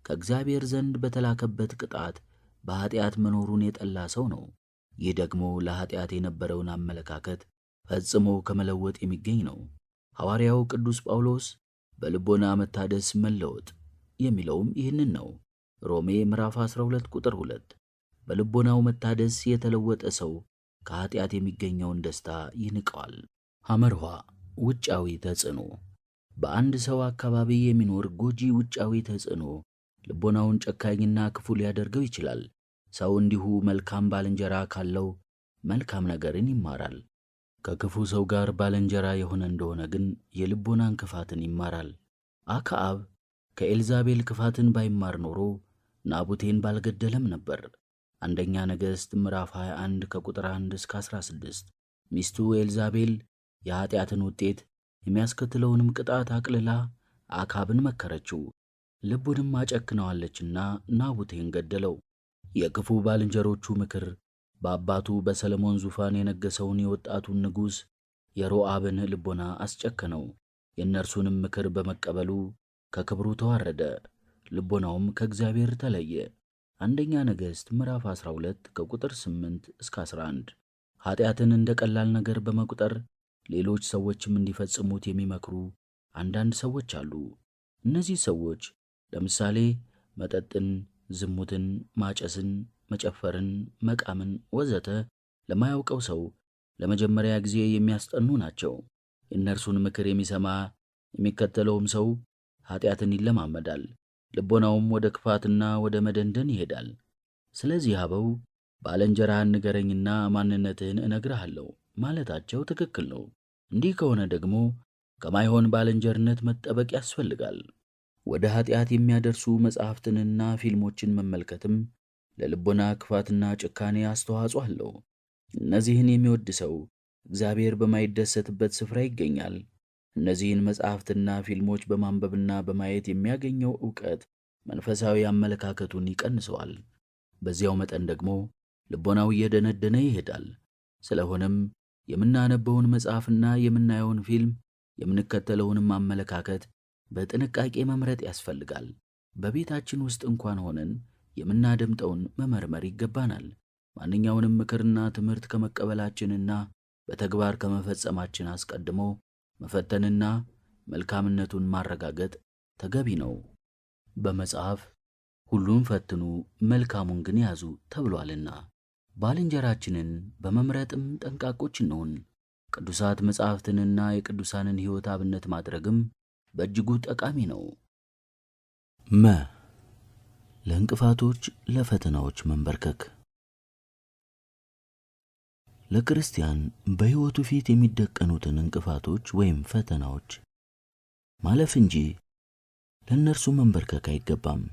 ከእግዚአብሔር ዘንድ በተላከበት ቅጣት በኃጢአት መኖሩን የጠላ ሰው ነው። ይህ ደግሞ ለኃጢአት የነበረውን አመለካከት ፈጽሞ ከመለወጥ የሚገኝ ነው። ሐዋርያው ቅዱስ ጳውሎስ በልቦና መታደስ መለወጥ የሚለውም ይህንን ነው። ሮሜ ምዕራፍ 12 ቁጥር 2። በልቦናው መታደስ የተለወጠ ሰው ከኃጢአት የሚገኘውን ደስታ ይንቀዋል። ሐመርኋ ውጫዊ ተጽዕኖ። በአንድ ሰው አካባቢ የሚኖር ጎጂ ውጫዊ ተጽዕኖ ልቦናውን ጨካኝና ክፉ ሊያደርገው ይችላል። ሰው እንዲሁ መልካም ባልንጀራ ካለው መልካም ነገርን ይማራል። ከክፉ ሰው ጋር ባልንጀራ የሆነ እንደሆነ ግን የልቦናን ክፋትን ይማራል። አክዓብ ከኤልዛቤል ክፋትን ባይማር ኖሮ ናቡቴን ባልገደለም ነበር። አንደኛ ነገሥት ምዕራፍ 21 ከቁጥር 1 እስከ 16። ሚስቱ ኤልዛቤል የኃጢአትን ውጤት የሚያስከትለውንም ቅጣት አቅልላ አክዓብን መከረችው። ልቡንም አጨክነዋለችና ናቡቴን ገደለው። የክፉ ባልንጀሮቹ ምክር በአባቱ በሰለሞን ዙፋን የነገሰውን የወጣቱን ንጉሥ የሮዓብን ልቦና አስጨከነው። የእነርሱንም ምክር በመቀበሉ ከክብሩ ተዋረደ፣ ልቦናውም ከእግዚአብሔር ተለየ። አንደኛ ነገሥት ምዕራፍ 12 ከቁጥር 8 እስከ 11። ኃጢአትን እንደ ቀላል ነገር በመቁጠር ሌሎች ሰዎችም እንዲፈጽሙት የሚመክሩ አንዳንድ ሰዎች አሉ። እነዚህ ሰዎች ለምሳሌ መጠጥን፣ ዝሙትን፣ ማጨስን፣ መጨፈርን፣ መቃምን ወዘተ ለማያውቀው ሰው ለመጀመሪያ ጊዜ የሚያስጠኑ ናቸው። የእነርሱን ምክር የሚሰማ የሚከተለውም ሰው ኃጢአትን ይለማመዳል፣ ልቦናውም ወደ ክፋትና ወደ መደንደን ይሄዳል። ስለዚህ አበው ባልንጀራህን ንገረኝና ማንነትህን እነግርሃለሁ ማለታቸው ትክክል ነው። እንዲህ ከሆነ ደግሞ ከማይሆን ባልንጀርነት መጠበቅ ያስፈልጋል። ወደ ኃጢአት የሚያደርሱ መጻሕፍትንና ፊልሞችን መመልከትም ለልቦና ክፋትና ጭካኔ አስተዋጽኦ አለው። እነዚህን የሚወድ ሰው እግዚአብሔር በማይደሰትበት ስፍራ ይገኛል። እነዚህን መጻሕፍትና ፊልሞች በማንበብና በማየት የሚያገኘው ዕውቀት መንፈሳዊ አመለካከቱን ይቀንሰዋል። በዚያው መጠን ደግሞ ልቦናው እየደነደነ ይሄዳል። ስለሆነም የምናነበውን መጽሐፍና የምናየውን ፊልም የምንከተለውንም አመለካከት በጥንቃቄ መምረጥ ያስፈልጋል። በቤታችን ውስጥ እንኳን ሆነን የምናደምጠውን መመርመር ይገባናል። ማንኛውንም ምክርና ትምህርት ከመቀበላችንና በተግባር ከመፈጸማችን አስቀድሞ መፈተንና መልካምነቱን ማረጋገጥ ተገቢ ነው። በመጽሐፍ ሁሉን ፈትኑ መልካሙን ግን ያዙ ተብሏልና ባልንጀራችንን በመምረጥም ጠንቃቆች እንሁን። ቅዱሳት መጻሕፍትንና የቅዱሳንን ሕይወት አብነት ማድረግም በእጅጉ ጠቃሚ ነው። ለእንቅፋቶች፣ ለፈተናዎች መንበርከክ። ለክርስቲያን በሕይወቱ ፊት የሚደቀኑትን እንቅፋቶች ወይም ፈተናዎች ማለፍ እንጂ ለእነርሱ መንበርከክ አይገባም።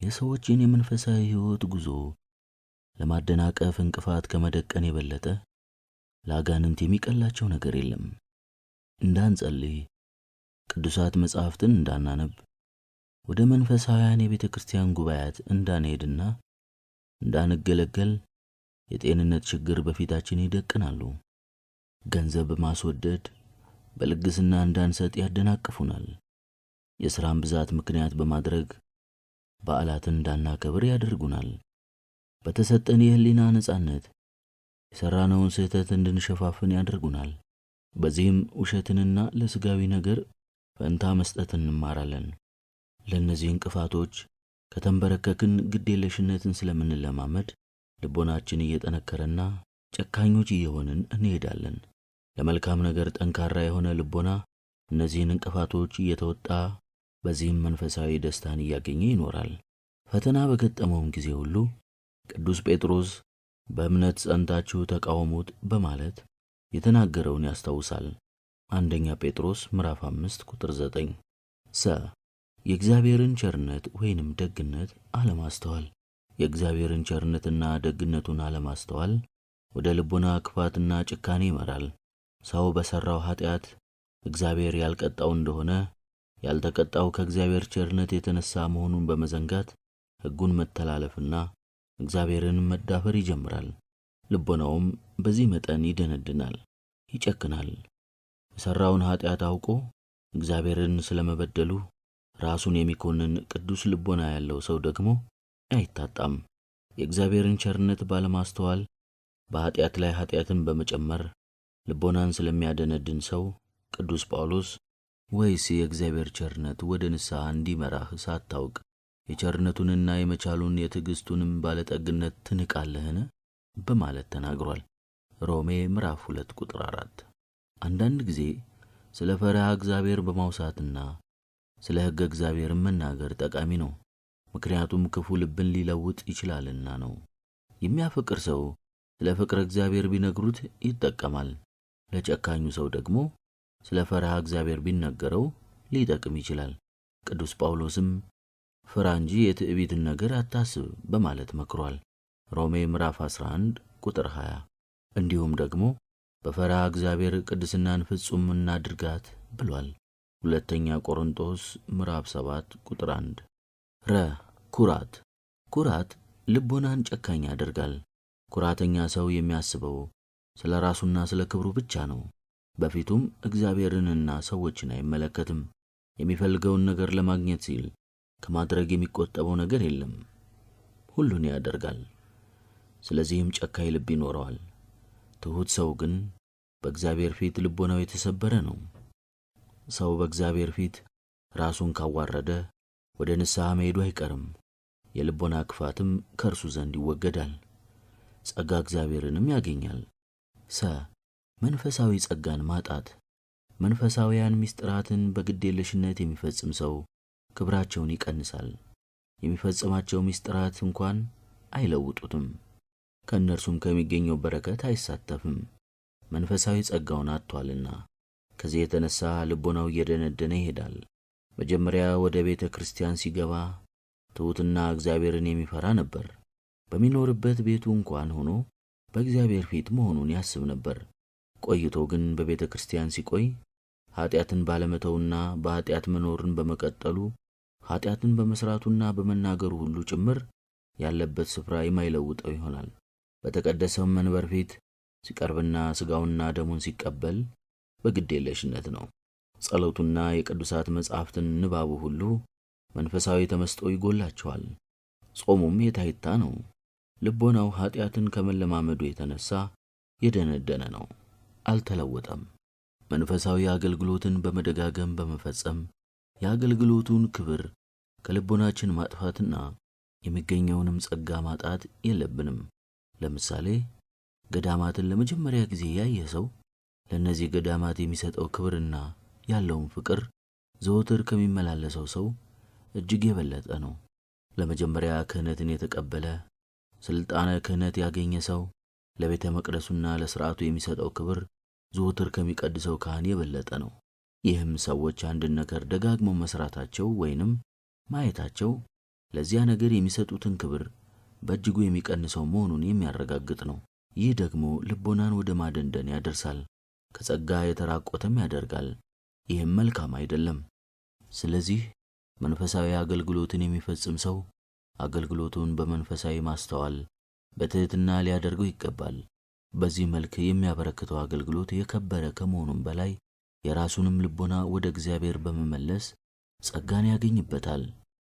የሰዎችን የመንፈሳዊ ሕይወት ጉዞ ለማደናቀፍ እንቅፋት ከመደቀን የበለጠ ለአጋንንት የሚቀላቸው ነገር የለም። እንዳንጸልይ፣ ቅዱሳት መጻሕፍትን እንዳናነብ፣ ወደ መንፈሳውያን የቤተ ክርስቲያን ጉባኤያት እንዳንሄድና እንዳንገለገል የጤንነት ችግር በፊታችን ይደቅናሉ። ገንዘብ ማስወደድ፣ በልግስና እንዳንሰጥ ያደናቅፉናል። የሥራን ብዛት ምክንያት በማድረግ በዓላትን እንዳናከብር ያደርጉናል። በተሰጠን የሕሊና ነጻነት የሠራነውን ስህተት እንድንሸፋፍን ያደርጉናል። በዚህም ውሸትንና ለሥጋዊ ነገር ፈንታ መስጠትን እንማራለን። ለእነዚህ እንቅፋቶች ከተንበረከክን ግዴለሽነትን ስለምንለማመድ ልቦናችን እየጠነከረና ጨካኞች እየሆንን እንሄዳለን። ለመልካም ነገር ጠንካራ የሆነ ልቦና እነዚህን እንቅፋቶች እየተወጣ በዚህም መንፈሳዊ ደስታን እያገኘ ይኖራል። ፈተና በገጠመውም ጊዜ ሁሉ ቅዱስ ጴጥሮስ በእምነት ጸንታችሁ ተቃወሙት በማለት የተናገረውን ያስታውሳል። አንደኛ ጴጥሮስ ምዕራፍ 5 ቁጥር 9። የእግዚአብሔርን ቸርነት ወይንም ደግነት አለማስተዋል። የእግዚአብሔርን ቸርነትና ደግነቱን አለማስተዋል ወደ ልቦና ክፋትና ጭካኔ ይመራል። ሰው በሠራው ኃጢአት እግዚአብሔር ያልቀጣው እንደሆነ ያልተቀጣው ከእግዚአብሔር ቸርነት የተነሳ መሆኑን በመዘንጋት ሕጉን መተላለፍና እግዚአብሔርን መዳፈር ይጀምራል። ልቦናውም በዚህ መጠን ይደነድናል፣ ይጨክናል። የሠራውን ኃጢአት አውቆ እግዚአብሔርን ስለመበደሉ ራሱን የሚኮንን ቅዱስ ልቦና ያለው ሰው ደግሞ አይታጣም። የእግዚአብሔርን ቸርነት ባለማስተዋል በኃጢአት ላይ ኃጢአትን በመጨመር ልቦናን ስለሚያደነድን ሰው ቅዱስ ጳውሎስ ወይስ የእግዚአብሔር ቸርነት ወደ ንስሐ እንዲመራህ ሳታውቅ የቸርነቱንና የመቻሉን የትዕግሥቱንም ባለጠግነት ትንቃለህን? በማለት ተናግሯል። ሮሜ ምዕራፍ 2 ቁጥር 4። አንዳንድ ጊዜ ስለ ፈሪሃ እግዚአብሔር በማውሳትና ስለ ሕገ እግዚአብሔር መናገር ጠቃሚ ነው። ምክንያቱም ክፉ ልብን ሊለውጥ ይችላልና ነው። የሚያፈቅር ሰው ስለ ፍቅረ እግዚአብሔር ቢነግሩት ይጠቀማል። ለጨካኙ ሰው ደግሞ ስለ ፈሪሃ እግዚአብሔር ቢነገረው ሊጠቅም ይችላል። ቅዱስ ጳውሎስም ፍራ እንጂ የትዕቢትን ነገር አታስብ በማለት መክሯል። ሮሜ ምዕራፍ 11 ቁጥር 20። እንዲሁም ደግሞ በፈሪሃ እግዚአብሔር ቅድስናን ፍጹም እናድርጋት ብሏል። ሁለተኛ ቆሮንቶስ ምዕራፍ 7 ቁጥር 1። ኩራት ልቦናን ጨካኝ ያደርጋል። ኩራተኛ ሰው የሚያስበው ስለ ራሱና ስለ ክብሩ ብቻ ነው። በፊቱም እግዚአብሔርንና ሰዎችን አይመለከትም። የሚፈልገውን ነገር ለማግኘት ሲል ከማድረግ የሚቆጠበው ነገር የለም። ሁሉን ያደርጋል። ስለዚህም ጨካኝ ልብ ይኖረዋል። ትሑት ሰው ግን በእግዚአብሔር ፊት ልቦናው የተሰበረ ነው። ሰው በእግዚአብሔር ፊት ራሱን ካዋረደ ወደ ንስሐ መሄዱ አይቀርም። የልቦና ክፋትም ከእርሱ ዘንድ ይወገዳል። ጸጋ እግዚአብሔርንም ያገኛል። መንፈሳዊ ጸጋን ማጣት። መንፈሳዊያን ምስጢራትን በግዴለሽነት የሚፈጽም ሰው ክብራቸውን ይቀንሳል። የሚፈጽማቸው ምስጢራት እንኳን አይለውጡትም። ከእነርሱም ከሚገኘው በረከት አይሳተፍም፣ መንፈሳዊ ጸጋውን አጥቷልና። ከዚህ የተነሳ ልቦናው እየደነደነ ይሄዳል። መጀመሪያ ወደ ቤተ ክርስቲያን ሲገባ ትሑትና እግዚአብሔርን የሚፈራ ነበር። በሚኖርበት ቤቱ እንኳን ሆኖ በእግዚአብሔር ፊት መሆኑን ያስብ ነበር። ቆይቶ ግን በቤተ ክርስቲያን ሲቆይ ኃጢአትን ባለመተውና በኃጢአት መኖርን በመቀጠሉ ኃጢአትን በመስራቱና በመናገሩ ሁሉ ጭምር ያለበት ስፍራ የማይለውጠው ይሆናል። በተቀደሰው መንበር ፊት ሲቀርብና ሥጋውና ደሙን ሲቀበል በግዴለሽነት ነው። ጸሎቱና የቅዱሳት መጻሕፍትን ንባቡ ሁሉ መንፈሳዊ ተመስጦ ይጎላቸዋል። ጾሙም የታይታ ነው። ልቦናው ኃጢአትን ከመለማመዱ የተነሳ የደነደነ ነው፣ አልተለወጠም። መንፈሳዊ አገልግሎትን በመደጋገም በመፈጸም የአገልግሎቱን ክብር ከልቦናችን ማጥፋትና የሚገኘውንም ጸጋ ማጣት የለብንም። ለምሳሌ ገዳማትን ለመጀመሪያ ጊዜ ያየ ሰው ለእነዚህ ገዳማት የሚሰጠው ክብርና ያለውን ፍቅር ዘወትር ከሚመላለሰው ሰው እጅግ የበለጠ ነው። ለመጀመሪያ ክህነትን የተቀበለ ስልጣነ ክህነት ያገኘ ሰው ለቤተ መቅደሱና ለሥርዓቱ የሚሰጠው ክብር ዘወትር ከሚቀድሰው ካህን የበለጠ ነው። ይህም ሰዎች አንድን ነገር ደጋግመው መስራታቸው ወይንም ማየታቸው ለዚያ ነገር የሚሰጡትን ክብር በእጅጉ የሚቀንሰው መሆኑን የሚያረጋግጥ ነው። ይህ ደግሞ ልቦናን ወደ ማደንደን ያደርሳል፣ ከጸጋ የተራቆተም ያደርጋል። ይህም መልካም አይደለም። ስለዚህ መንፈሳዊ አገልግሎትን የሚፈጽም ሰው አገልግሎቱን በመንፈሳዊ ማስተዋል በትሕትና ሊያደርገው ይገባል። በዚህ መልክ የሚያበረክተው አገልግሎት የከበረ ከመሆኑም በላይ የራሱንም ልቦና ወደ እግዚአብሔር በመመለስ ጸጋን ያገኝበታል።